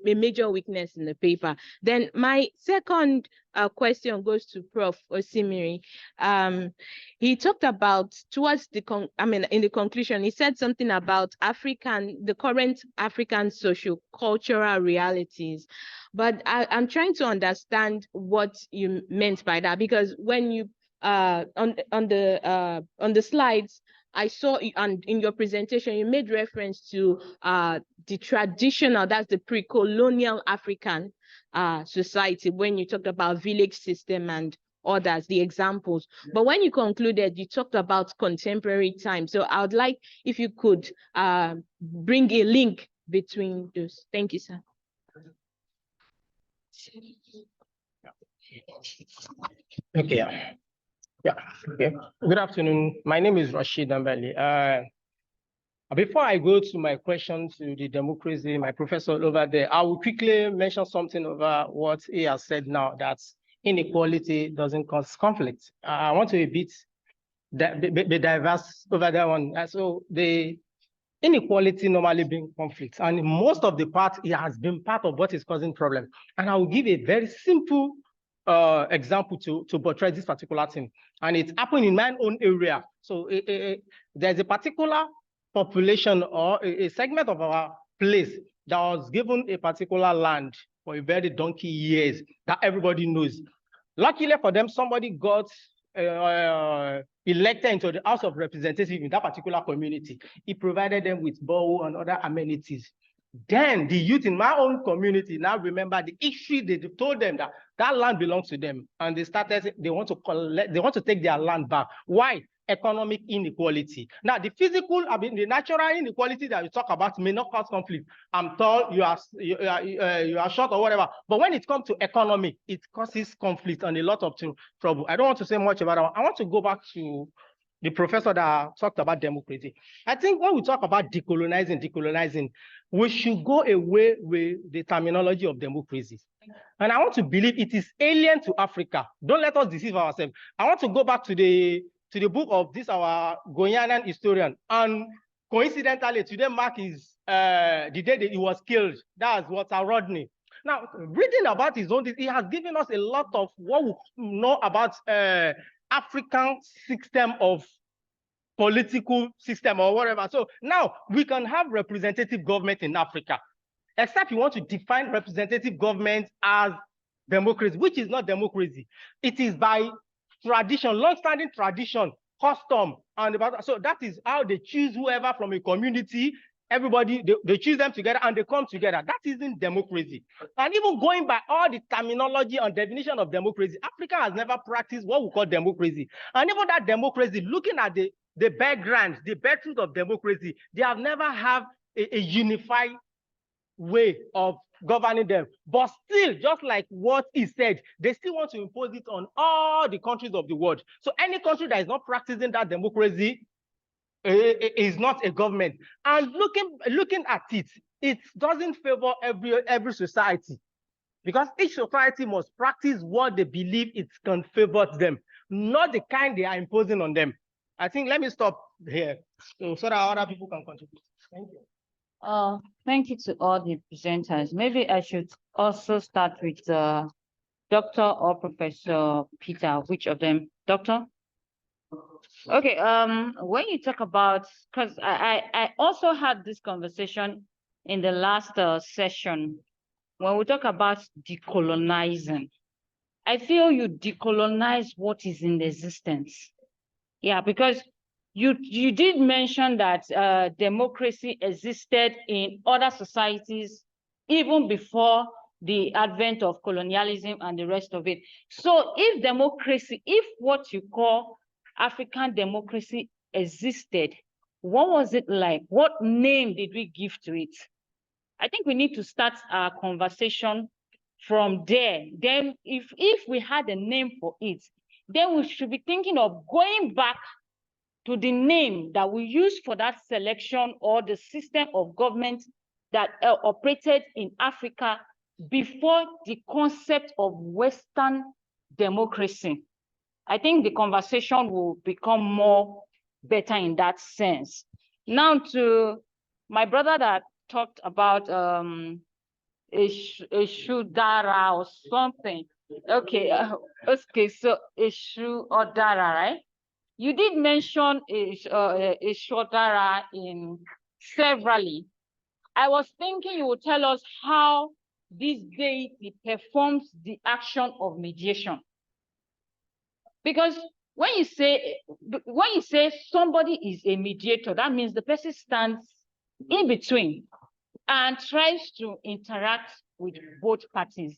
major weakness in the paper. Then my second question goes to Prof. Osimiri. He talked about in the conclusion, he said something about the current African socio-cultural realities. But I'm trying to understand what you meant by that, because when you on the slides, I saw, and in your presentation, you made reference to the traditional, that's the pre-colonial African society, when you talked about village system and others, the examples. But when you concluded, you talked about contemporary time. So I would like if you could bring a link between those. Thank you, sir. Okay. Yeah. Okay. Good afternoon. My name is Rashid Ambali. Before I go to my question to the democracy, my professor over there, I will quickly mention something over what he has said now, that inequality doesn't cause conflict. I want to be diverse over that one. So the inequality normally brings conflict, and most of the part, it has been part of what is causing problem. And I will give a very simple example to portray this particular thing, and it's happened in my own area. So there's a particular population or a segment of our place that was given a particular land for a very donkey years that everybody knows. Luckily for them, somebody got elected into the House of Representatives in that particular community. He provided them with borehole and other amenities. Then the youth in my own community now remember the history. They told them that that land belongs to them, and they want to collect, they want to take their land back. Why? Economic inequality. Now, the physical, the natural inequality that you talk about may not cause conflict. I'm tall, you are short or whatever. But when it comes to economic, it causes conflict and a lot of trouble. I don't want to say much about that. I want to go back to the professor that talked about democracy. I think when we talk about decolonizing, we should go away with the terminology of democracy. And I want to believe it is alien to Africa. Don't let us deceive ourselves. I want to go back to the book of this, our Ghanaian historian. And coincidentally, today mark is the day that he was killed. That's Walter Rodney. Now, reading about his own, he has given us a lot of what we know about African system of political system or whatever. So now we can have representative government in Africa, except you want to define representative government as democracy, which is not democracy. It is by tradition, long-standing tradition, custom, and so that is how they choose whoever from a community. Everybody, they choose them together and they come together. That isn't democracy. And even going by all the terminology and definition of democracy, Africa has never practiced what we call democracy. And even that democracy, looking at the background, the truth of democracy, they have never have a unified way of governing them. But still, just like what he said, they still want to impose it on all the countries of the world. So any country that is not practicing that democracy is not a government. And looking at it, it doesn't favor every society, because each society must practice what they believe it can favor them, not the kind they are imposing on them. I think, let me stop here so that other people can contribute. Thank you. Thank you to all the presenters. Maybe I should also start with Dr. or Professor Peter. Which of them? Doctor? Okay, when you talk about, because I also had this conversation in the last session, when we talk about decolonizing, I feel you decolonize what is in existence. Yeah, because you did mention that democracy existed in other societies even before the advent of colonialism and the rest of it. So if democracy, if what you call African democracy existed, what was it like? What name did we give to it? I think we need to start our conversation from there. Then if we had a name for it, then we should be thinking of going back to the name that we used for that selection or the system of government that operated in Africa before the concept of Western democracy. I think the conversation will become more better in that sense. Now to my brother that talked about Ishudara or something. Okay, okay, so Ishudara, right? You did mention Ishudara in severally. I was thinking you would tell us how this deity performs the action of mediation. Because when you say somebody is a mediator, that means the person stands in between and tries to interact with both parties.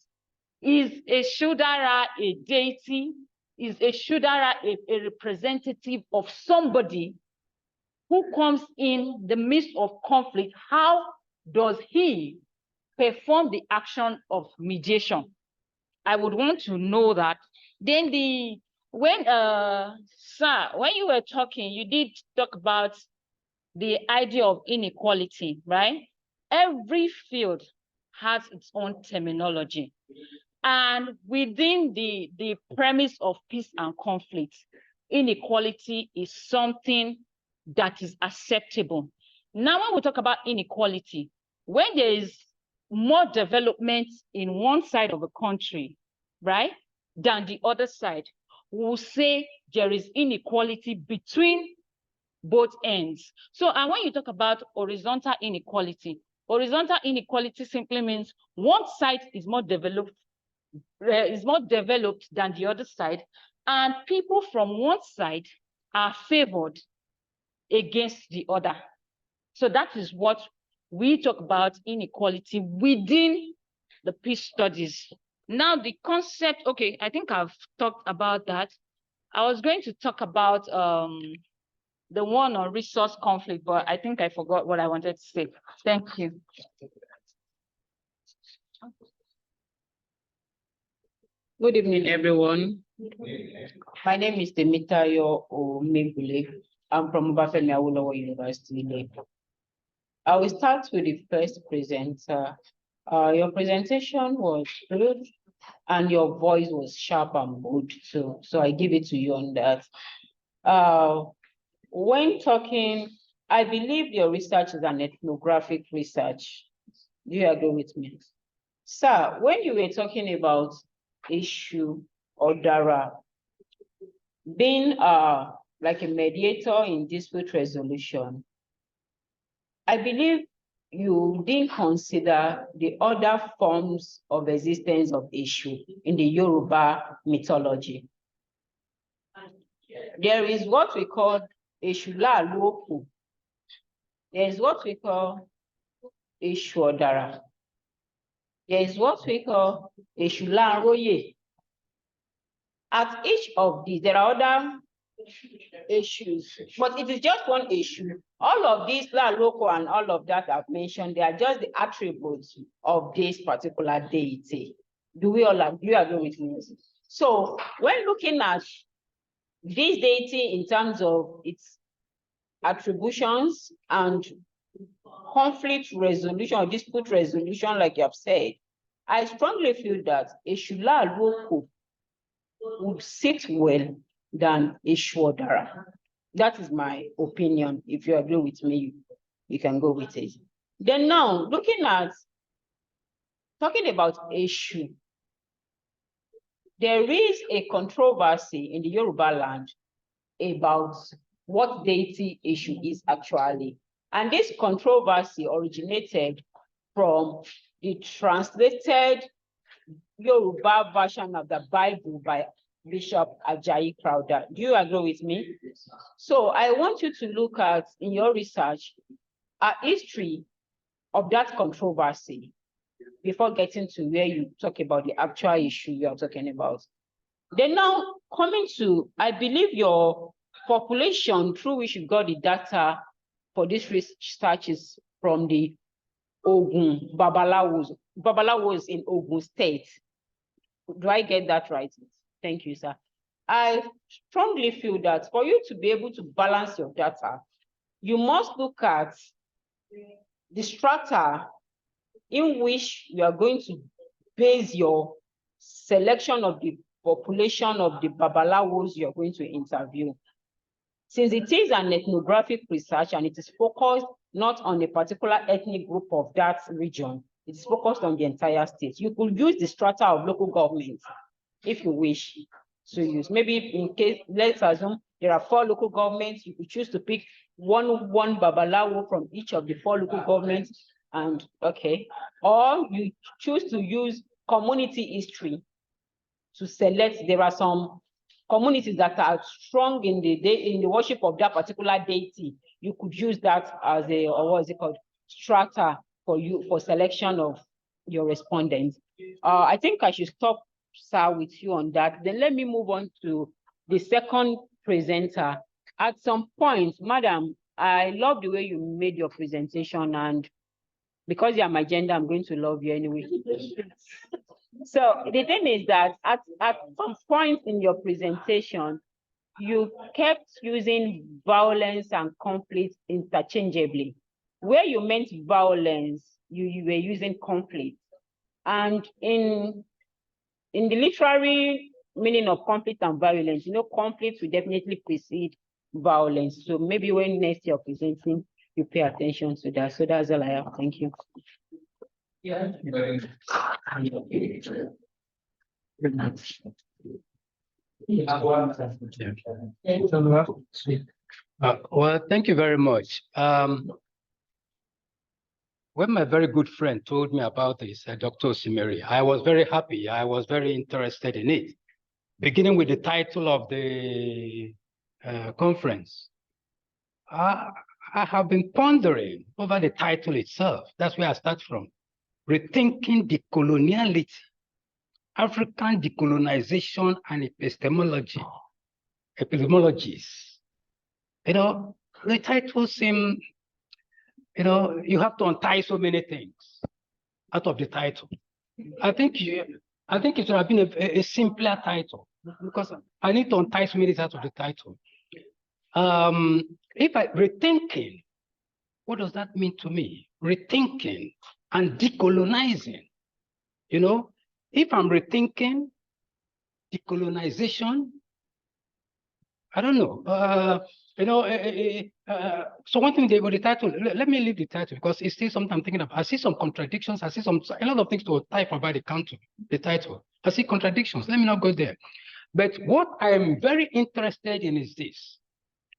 Is a Shodara a deity? Is a Shodara a representative of somebody who comes in the midst of conflict? How does he perform the action of mediation? I would want to know that. Then when you were talking, you did talk about the idea of inequality, right? Every field has its own terminology. And within the premise of peace and conflict, inequality is something that is acceptable. Now, when we talk about inequality, when there is more development in one side of the country, right, than the other side, we'll say there is inequality between both ends. So, and when you talk about horizontal inequality simply means one side is more developed than the other side, and people from one side are favored against the other. So that is what we talk about inequality within the peace studies. Now the concept, okay, I think I've talked about that. I was going to talk about the one on resource conflict, but I think I forgot what I wanted to say. Thank you. Good evening, everyone. My name is Temitayo Omebule. I'm from Obafemi Awolowo University. I will start with the first presenter. Your presentation was good and your voice was sharp and good too. So I give it to you on that. When talking, I believe your research is an ethnographic research. Do you agree with me? Sir, when you were talking about issue or Dara being like a mediator in dispute resolution, I believe you didn't consider the other forms of existence of issue in the Yoruba mythology. There is what we call Eshula Loku. There is what we call Eshuodara. There is what we call Eshula Roye. At each of these, there are other issues, but it is just one issue. All of these, La Loco and all of that I've mentioned, they are just the attributes of this particular deity. Do we all agree with me? So when looking at this deity in terms of its attributions and conflict resolution or dispute resolution, like you have said, I strongly feel that Eshula Loco would sit well than Eshuodara. That is my opinion. If you agree with me, you can go with it. Then now, talking about issue, there is a controversy in the Yoruba land about what deity issue is actually. And this controversy originated from the translated Yoruba version of the Bible by Bishop Ajayi Crowther. Do you agree with me? So I want you to look at, in your research, a history of that controversy before getting to where you talk about the actual issue you are talking about. Then now coming to, I believe your population through which you got the data for this research is from the Ogun Babalawos in Ogun State. Do I get that right? Thank you, sir. I strongly feel that for you to be able to balance your data, you must look at the strata in which you are going to base your selection of the population of the Babalawos you're going to interview. Since it is an ethnographic research and it is focused not on a particular ethnic group of that region, it is focused on the entire state. You could use the strata of local governments if you wish to use. Maybe in case, let's assume there are 4 local governments, you could choose to pick one Babalawo from each of the 4 local governments, and okay. Or you choose to use community history to select. There are some communities that are strong in the worship of that particular deity, you could use that as a, or what is it called, strata for selection of your respondents. I think I should stop, sir, with you on that. Then let me move on to the second presenter. At some point, madam, I love the way you made your presentation, and because you're my gender, I'm going to love you anyway. So the thing is that at some point in your presentation, you kept using violence and conflict interchangeably. Where you meant violence, you were using conflict. And in the literary meaning of conflict and violence, you know, conflict will definitely precede violence. So maybe when next you're presenting, you pay attention to that. So that's all I have. Thank you. Yeah. Well, thank you very much. When my very good friend told me about this, Dr. Osimiri, I was very happy. I was very interested in it. Beginning with the title of the conference, I have been pondering over the title itself. That's where I start from. Rethinking Decoloniality, African Decolonization and Epistemologies. You know, the title seems, you know, you have to untie so many things out of the title. I think it should have been a simpler title, because I need to untie so many things out of the title. If I rethinking, what does that mean to me? Rethinking and decolonizing. You know, if I'm rethinking decolonization, I don't know. You know, so one thing with the title, let me leave the title because it's still something I'm thinking about. I see some contradictions. I see a lot of things to type about the title. I see contradictions. Let me not go there. But what I am very interested in is this.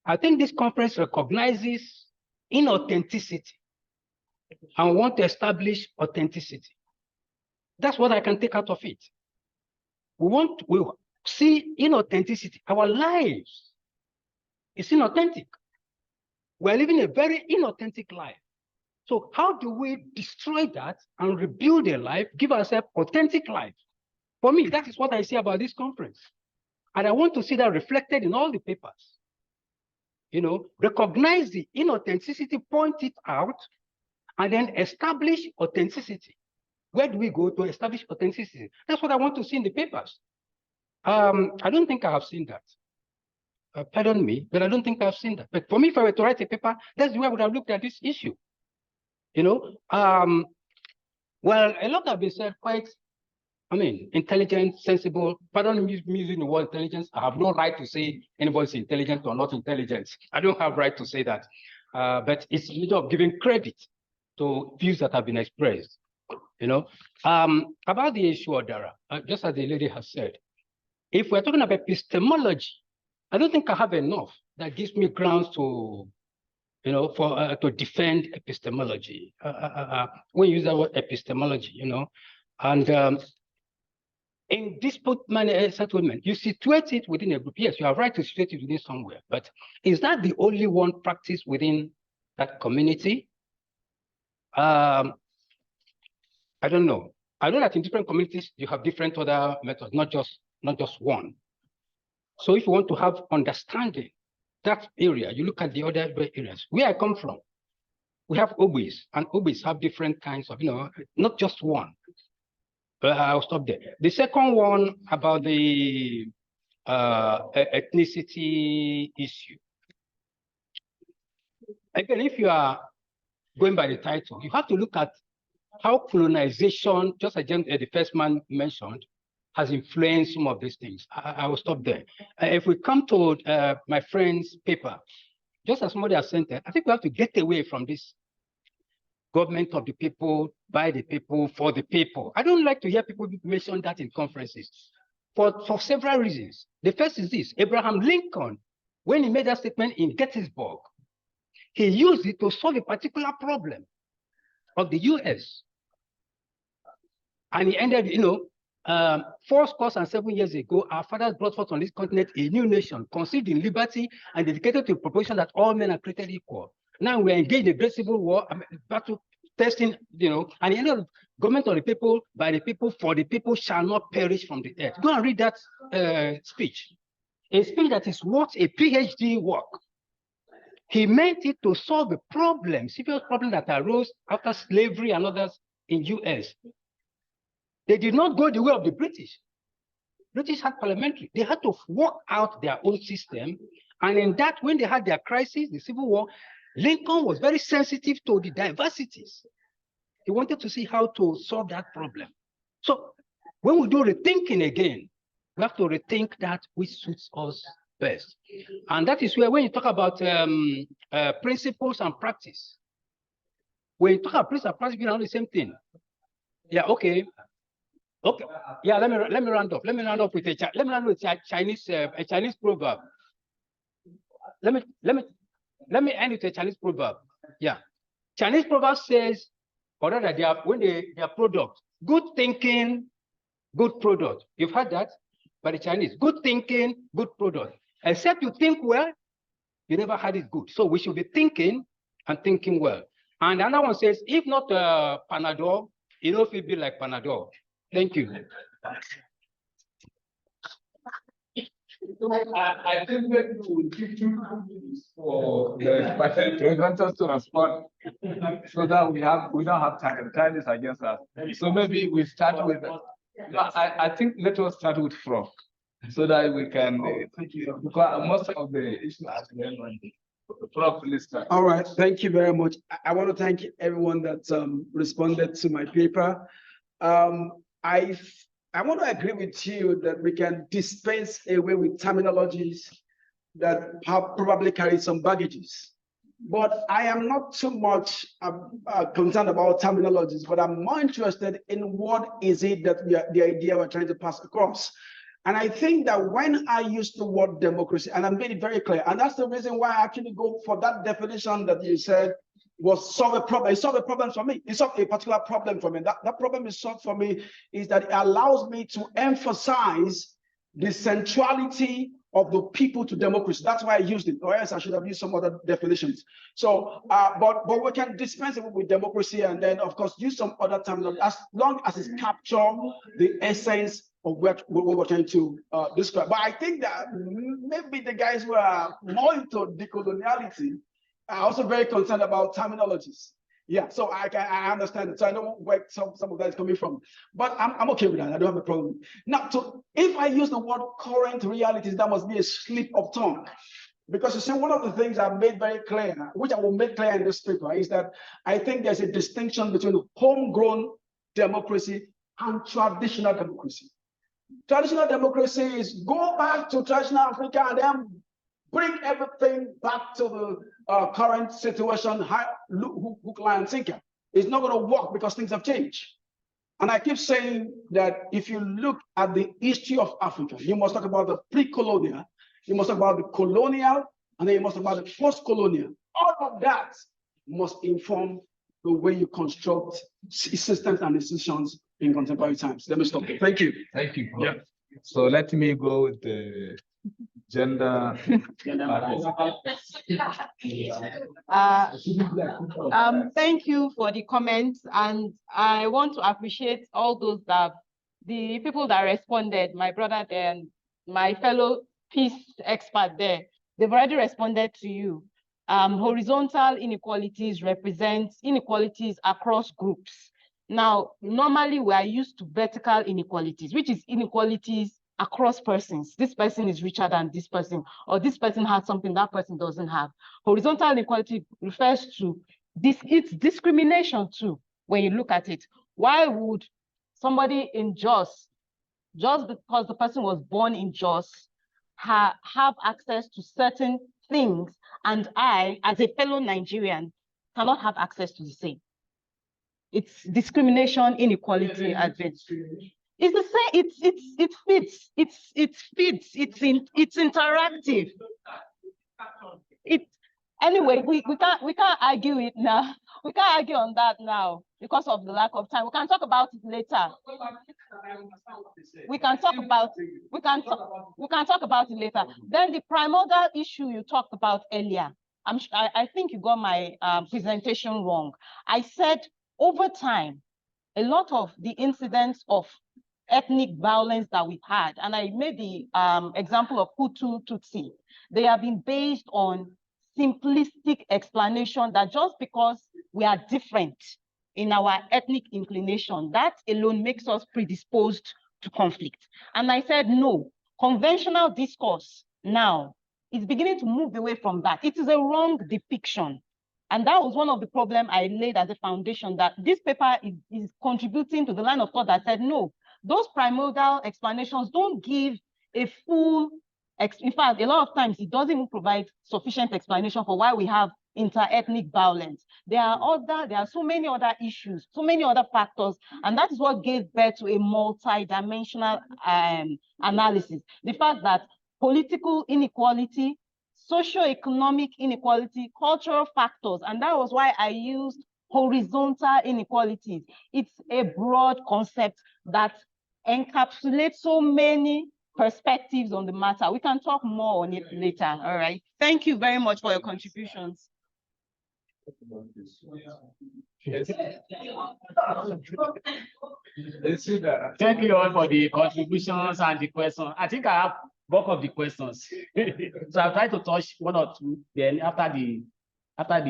I think this conference recognizes inauthenticity and want to establish authenticity. That's what I can take out of it. We see inauthenticity. Our lives is inauthentic. We're living a very inauthentic life. So how do we destroy that and rebuild a life, give ourselves authentic life? For me, that is what I see about this conference. And I want to see that reflected in all the papers. You know, recognize the inauthenticity, point it out, and then establish authenticity. Where do we go to establish authenticity? That's what I want to see in the papers. I don't think I have seen that. Pardon me, but I don't think I've seen that. But for me, if I were to write a paper, that's the way I would have looked at this issue. You know, well, a lot have been said quite, I mean, intelligent, sensible. Pardon me using the word intelligence. I have no right to say anybody's intelligent or not intelligent. I don't have right to say that. But it's a matter of giving credit to views that have been expressed. You know, about the issue of Dara, just as the lady has said, if we're talking about epistemology, I don't think I have enough that gives me grounds to, you know, to defend epistemology. We use the word epistemology, you know, and in dispute settlement, you situate it within a group. Yes, you have right to situate it within somewhere, but is that the only one practice within that community? I don't know. I know that in different communities you have different other methods, not just one. So if you want to have understanding that area, you look at the other areas. Where I come from, we have Obis, and Obis have different kinds of, you know, not just one. But I'll stop there. The second one about the ethnicity issue. Again, if you are going by the title, you have to look at how colonization, just as the first man mentioned, has influenced some of these things. I will stop there. If we come to my friend's paper, just as somebody has sent it, I think we have to get away from this government of the people, by the people, for the people. I don't like to hear people mention that in conferences for several reasons. The first is this: Abraham Lincoln, when he made that statement in Gettysburg, he used it to solve a particular problem of the US. And he ended, you know, 4 and 7 years ago, our fathers brought forth on this continent a new nation, conceived in liberty and dedicated to the proposition that all men are created equal. Now we're engaged in a great civil war, battle testing, and the end of government of the people, by the people, for the people shall not perish from the earth. Go and read that speech. A speech that is worth a PhD work. He meant it to solve a problem, serious problem that arose after slavery and others in US. They did not go the way of the British. British had parliamentary. They had to work out their own system. And in that, when they had their crisis, the Civil War, Lincoln was very sensitive to the diversities. He wanted to see how to solve that problem. So when we do rethinking again, we have to rethink that which suits us best. And that is where, when you talk about principles and practice, when you talk about principles and practice, you know the same thing. Yeah, okay. Okay. Yeah, let me round up. Let me round up with a Chinese proverb. Let me end with a Chinese proverb. Yeah. Chinese proverb says, or rather, their product, good thinking, good product. You've heard that by the Chinese. Good thinking, good product. Except you think well, you never had it good. So we should be thinking and thinking well. And another one says, if not Panadol, it will be like Panadol. Thank you. I think that we will give 2 minutes for the presenters to respond, so that we don't have time. Time is against us. So maybe we start with. I think let us start with Prof, so that we can. Because most of the issues are Prof, please start. All right, thank you very much. I want to thank everyone that responded to my paper. I want to agree with you that we can dispense away with terminologies that have probably carried some baggages. But I am not too much concerned about terminologies, but I'm more interested in what is it that the idea we're trying to pass across. And I think that when I use the word democracy, and I made it very clear, and that's the reason why I actually go for that definition that you said was solve a problem. It solved a problem for me. It solved a particular problem for me. That problem is solved for me is that it allows me to emphasize the centrality of the people to democracy. That's why I used it, or else I should have used some other definitions. So, but we can dispense it with democracy and then, of course, use some other terms as long as it captures the essence of what we're trying to describe. But I think that maybe the guys who are more into decoloniality are also very concerned about terminologies. Yeah, so I understand it. So I know where some of that is coming from. But I'm okay with that. I don't have a problem. Now, so if I use the word current realities, that must be a slip of tongue. Because you see, one of the things I've made very clear, which I will make clear in this paper, is that I think there's a distinction between homegrown democracy and traditional democracy. Traditional democracy is go back to traditional Africa and then bring everything back to the current situation, hook, line, and sinker. It's not going to work because things have changed. And I keep saying that if you look at the history of Africa, you must talk about the pre-colonial, you must talk about the colonial, and then you must talk about the post-colonial. All of that must inform the way you construct systems and institutions in contemporary times. Let me stop there. Thank you. Thank you. Yeah. So let me go with the gender. Thank you for the comments, and I want to appreciate all those the people that responded, my brother there and my fellow peace expert there. They've already responded to you. Horizontal inequalities represent inequalities across groups. Now, normally we are used to vertical inequalities, which is inequalities across persons. This person is richer than this person, or this person has something that person doesn't have. Horizontal inequality refers to this, it's discrimination too, when you look at it. Why would somebody in Jos, just because the person was born in Jos, have access to certain things, and I, as a fellow Nigerian, cannot have access to the same? It's discrimination, inequality, advantage. It's the same. It fits. It's interactive. Anyway. We can't argue it now. We can't argue on that now because of the lack of time. We can talk about it later. We can talk about it later. Then the primordial issue you talked about earlier. I think you got my presentation wrong. I said over time, a lot of the incidents of ethnic violence that we've had, and I made the example of Hutu, Tutsi, they have been based on simplistic explanation that just because we are different in our ethnic inclination, that alone makes us predisposed to conflict. And I said, no, conventional discourse now is beginning to move away from that. It is a wrong depiction. And that was one of the problems I laid as a foundation, that this paper is contributing to the line of thought that said, no, those primordial explanations don't give a full, in fact, a lot of times it doesn't even provide sufficient explanation for why we have inter-ethnic violence. There are so many other issues, so many other factors, and that is what gave birth to a multi-dimensional analysis. The fact that political inequality, socioeconomic inequality, cultural factors, and that was why I used horizontal inequalities. It's a broad concept that encapsulates so many perspectives on the matter. We can talk more on it later. All right. Thank you very much for your contributions. Thank you all for the contributions and the questions. I think I have bulk of the questions. So I'll try to touch one or two. Then after the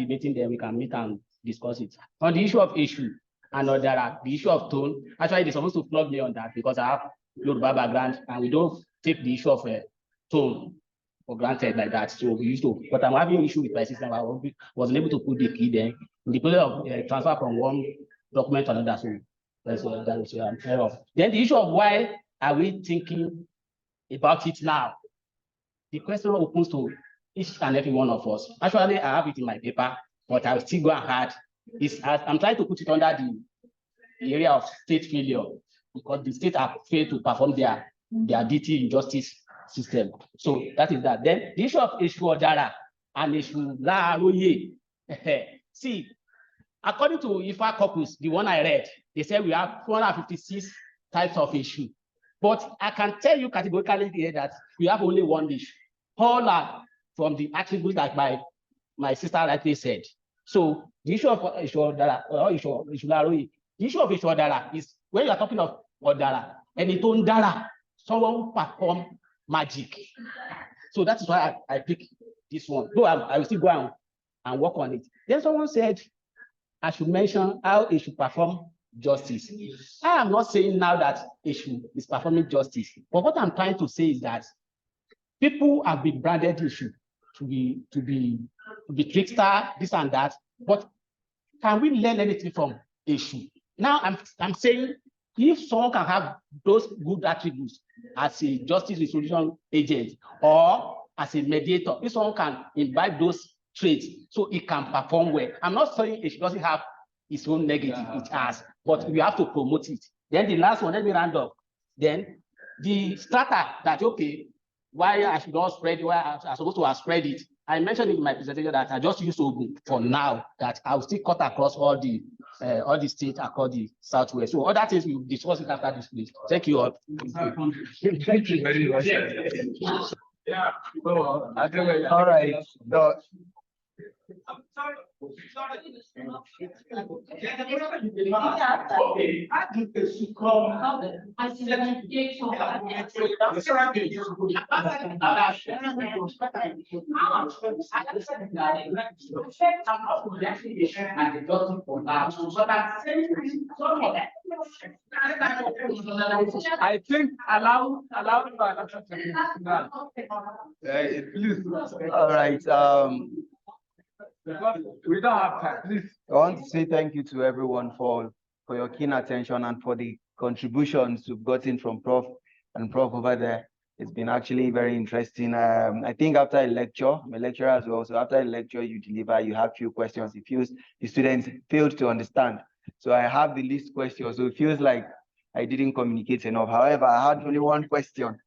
meeting, then we can meet and discuss it. On the issue of issue and the issue of tone, actually they're supposed to plug me on that because I have Yoruba background and we don't take the issue of tone for granted like that. So we used to, but I'm having an issue with my system. I wasn't able to put the key there in the process of transfer from one document to another. So that's an error. Then the issue of why are we thinking about it now? The question opens to each and every one of us. Actually, I have it in my paper, but I'll still go ahead. I'm trying to put it under the area of state failure because the state have failed to perform their duty in justice system. So that is that. Then the issue of Eshu Odara and Eshu Laroye. See, according to IFA corpus, the one I read, they said we have 456 types of issue. But I can tell you categorically here that we have only one issue. All are from the attributes that my sister rightly said. So the issue of Eshu Odara or Eshu Laroye, the issue of Eshu Odara is when you are talking of Odara, and it on Dara, someone who perform magic. So that's why I pick this one. Though I will still go and work on it. Then someone said I should mention how it should perform justice. I am not saying now that Eshu is performing justice, but what I'm trying to say is that people have been branded Eshu to be trickster, this and that. But can we learn anything from Eshu? Now I'm saying if someone can have those good attributes as a justice resolution agent or as a mediator, if someone can imbibe those traits so it can perform well. I'm not saying it doesn't have its own negative, it has, but we have to promote it. Then the last one, let me round up. Then the strata that, okay, why I should not spread, why I'm supposed to have spread it. I mentioned in my presentation that I just used Ogun for now, that I will still cut across all the states across the Southwest. So other things we will discuss it after this, please. Thank you all. Thank you very much. Yeah. All right. I think allow please. All right. We don't have time, please. I want to say thank you to everyone for your keen attention and for the contributions we've gotten from Prof and Prof over there. It's been actually very interesting. I think after a lecture, I'm a lecturer as well, so after a lecture you deliver, you have few questions. It feels the students failed to understand. So I have the least questions, so it feels like I didn't communicate enough. However, I had only one question.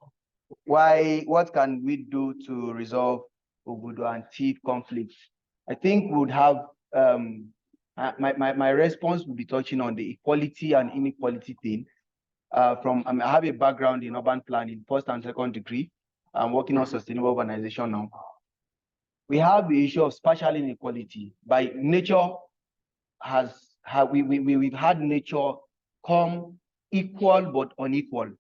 What can we do to resolve Obudu and Tiv conflict? I think we would have, my response would be touching on the equality and inequality thing. I have a background in urban planning, first and second degree. I'm working on sustainable urbanization now. We have the issue of spatial inequality. By nature, we've had nature come equal but unequal.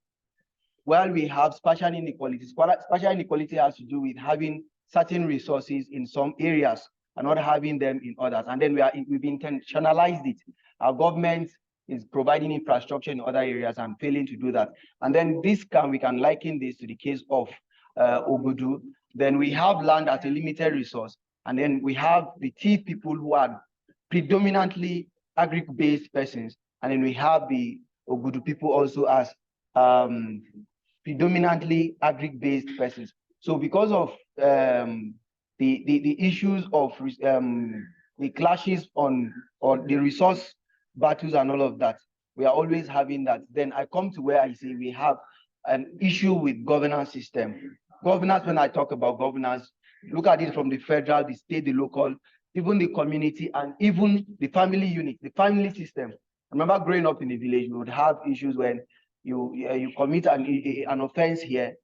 While we have spatial inequality, spatial inequality has to do with having certain resources in some areas and not having them in others. And then we've intentionalized it. Our government is providing infrastructure in other areas and failing to do that. And then we can liken this to the case of Obudu. Then we have land as a limited resource. And then we have the Tea people who are predominantly agri-based persons. And then we have the Obudu people also as predominantly agri-based persons. So because of the issues of the clashes on or the resource battles and all of that, we are always having that. Then I come to where I say we have an issue with governance system. Governance, when I talk about governance, look at it from the federal, the state, the local, even the community, and even the family unit, the family system. I remember growing up in a village, we would have issues when you commit an offense here,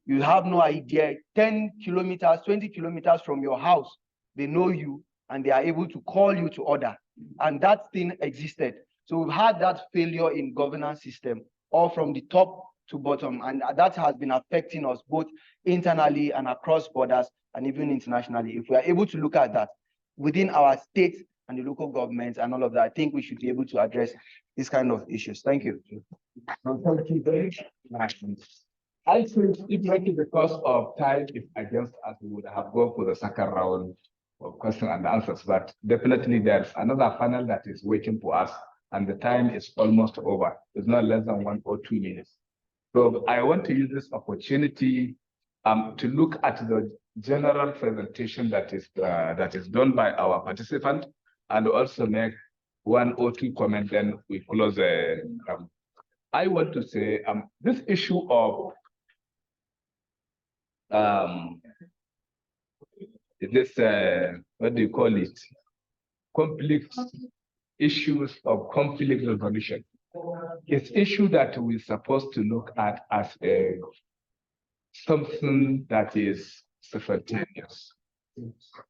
you have no idea, 10 kilometers, 20 kilometers from your house, they know you and they are able to call you to order. And that thing existed. So we've had that failure in governance system, all from the top to bottom. And that has been affecting us both internally and across borders and even internationally. If we are able to look at that within our state and the local governments and all of that, I think we should be able to address these kind of issues. Thank you. Thank you very much. I think it might be because of time, if against us, we would have gone for the second round of questions and answers, but definitely there's another panel that is waiting for us, and the time is almost over. It's not less than 1 or 2 minutes. So I want to use this opportunity to look at the general presentation that is done by our participant, and also make 1 or 2 comments, then we close. I want to say this issue of what do you call it? Conflict issues of conflict resolution. It's issue that we're supposed to look at as something that is simultaneous,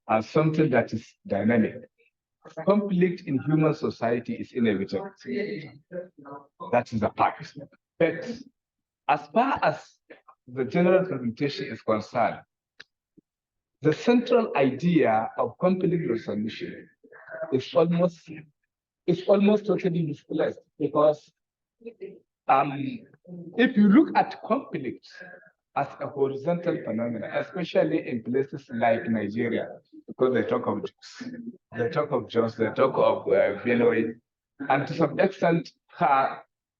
as something that is dynamic. Conflict in human society is inevitable. That is a fact. But as far as the general presentation is concerned, the central idea of conflict resolution is almost totally misplaced, because if you look at conflict as a horizontal phenomenon, especially in places like Nigeria, because they talk of Jos, they talk of Benue, and to some extent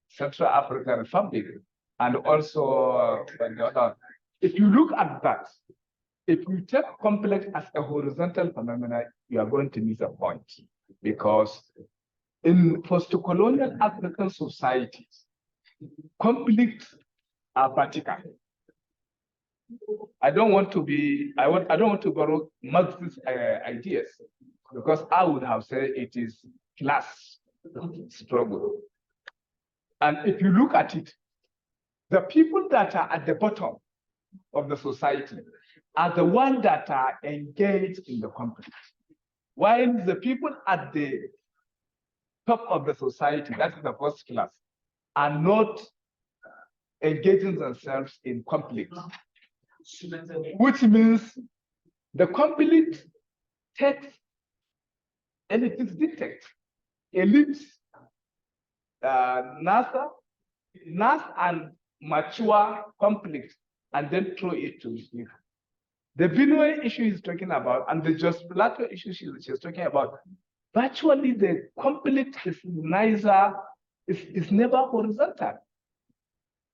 Central African Republic, and also if you look at that, if you take conflict as a horizontal phenomenon, you are going to miss a point, because in post-colonial African societies, conflicts are vertical. I don't want to borrow Marxist ideas, because I would have said it is class struggle. And if you look at it, the people that are at the bottom of the society are the ones that are engaged in the conflict, while the people at the top of the society, that is the first class, are not engaging themselves in conflict. Which means the conflict takes, and it is detect, elites, NASA and mature conflict, and then throw it to the The Benue issue he's talking about, and the Jos Plateau issue she's talking about, virtually the conflict is never horizontal.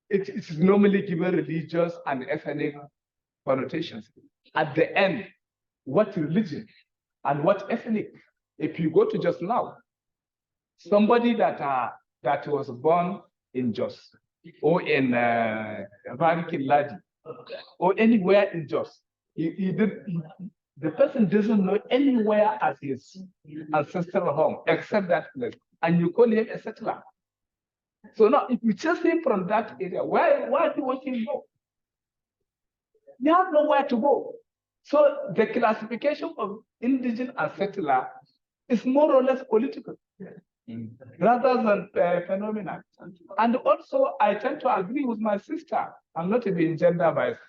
It is normally given religious and ethnic connotations. At the end, what religion and what ethnic? If you go to Jos now, somebody that was born in Jos or in Bariki Ladi or anywhere in Jos, the person doesn't know anywhere as his ancestral home except that place, and you call him a settler. So now, if you chase him from that area, where do you want him to go? They have nowhere to go. So the classification of indigenous and settler is more or less political rather than phenomenon. And also, I tend to agree with my sister. I'm not even gender biased.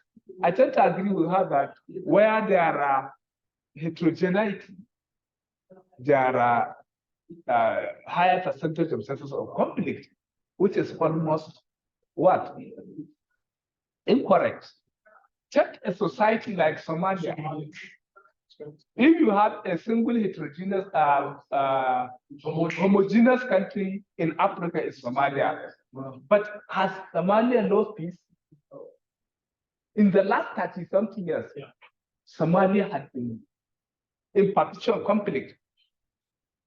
I tend to agree with her that where there are heterogeneity, there are higher percentage of senses of conflict, which is almost what? Incorrect. Take a society like Somalia. If you have a single heterogeneous, homogeneous country in Africa, is Somalia. But has Somalia lost peace? In the last 30-something years, Somalia has been in perpetual conflict.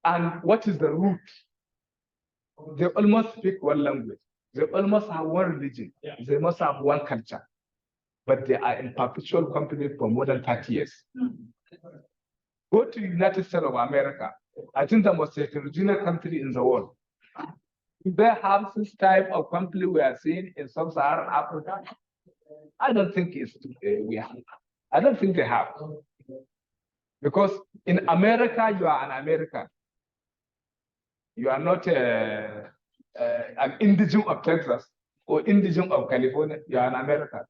And what is the root? They almost speak one language. They almost have one religion. They must have one culture. But they are in perpetual conflict for more than 30 years. Go to the United States of America. I think the most heterogeneous country in the world. Do they have this type of conflict we are seeing in sub-Saharan Africa? I don't think we have. I don't think they have. Because in America, you are an American. You are not an indigenous of Texas or indigenous of California. You are an American.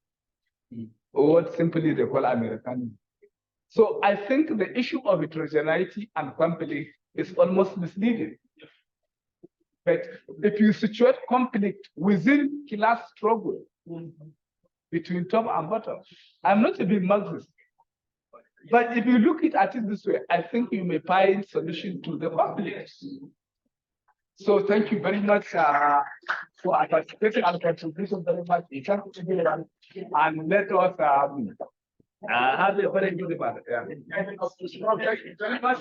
Or what simply they call American. So I think the issue of heterogeneity and conflict is almost misleading. But if you situate conflict within class struggle between top and bottom, I'm not a big Marxist. But if you look at it this way, I think you may find solution to the conflict. So thank you very much for participating and contribution very much. And let us have a very good debate. Thank you very much.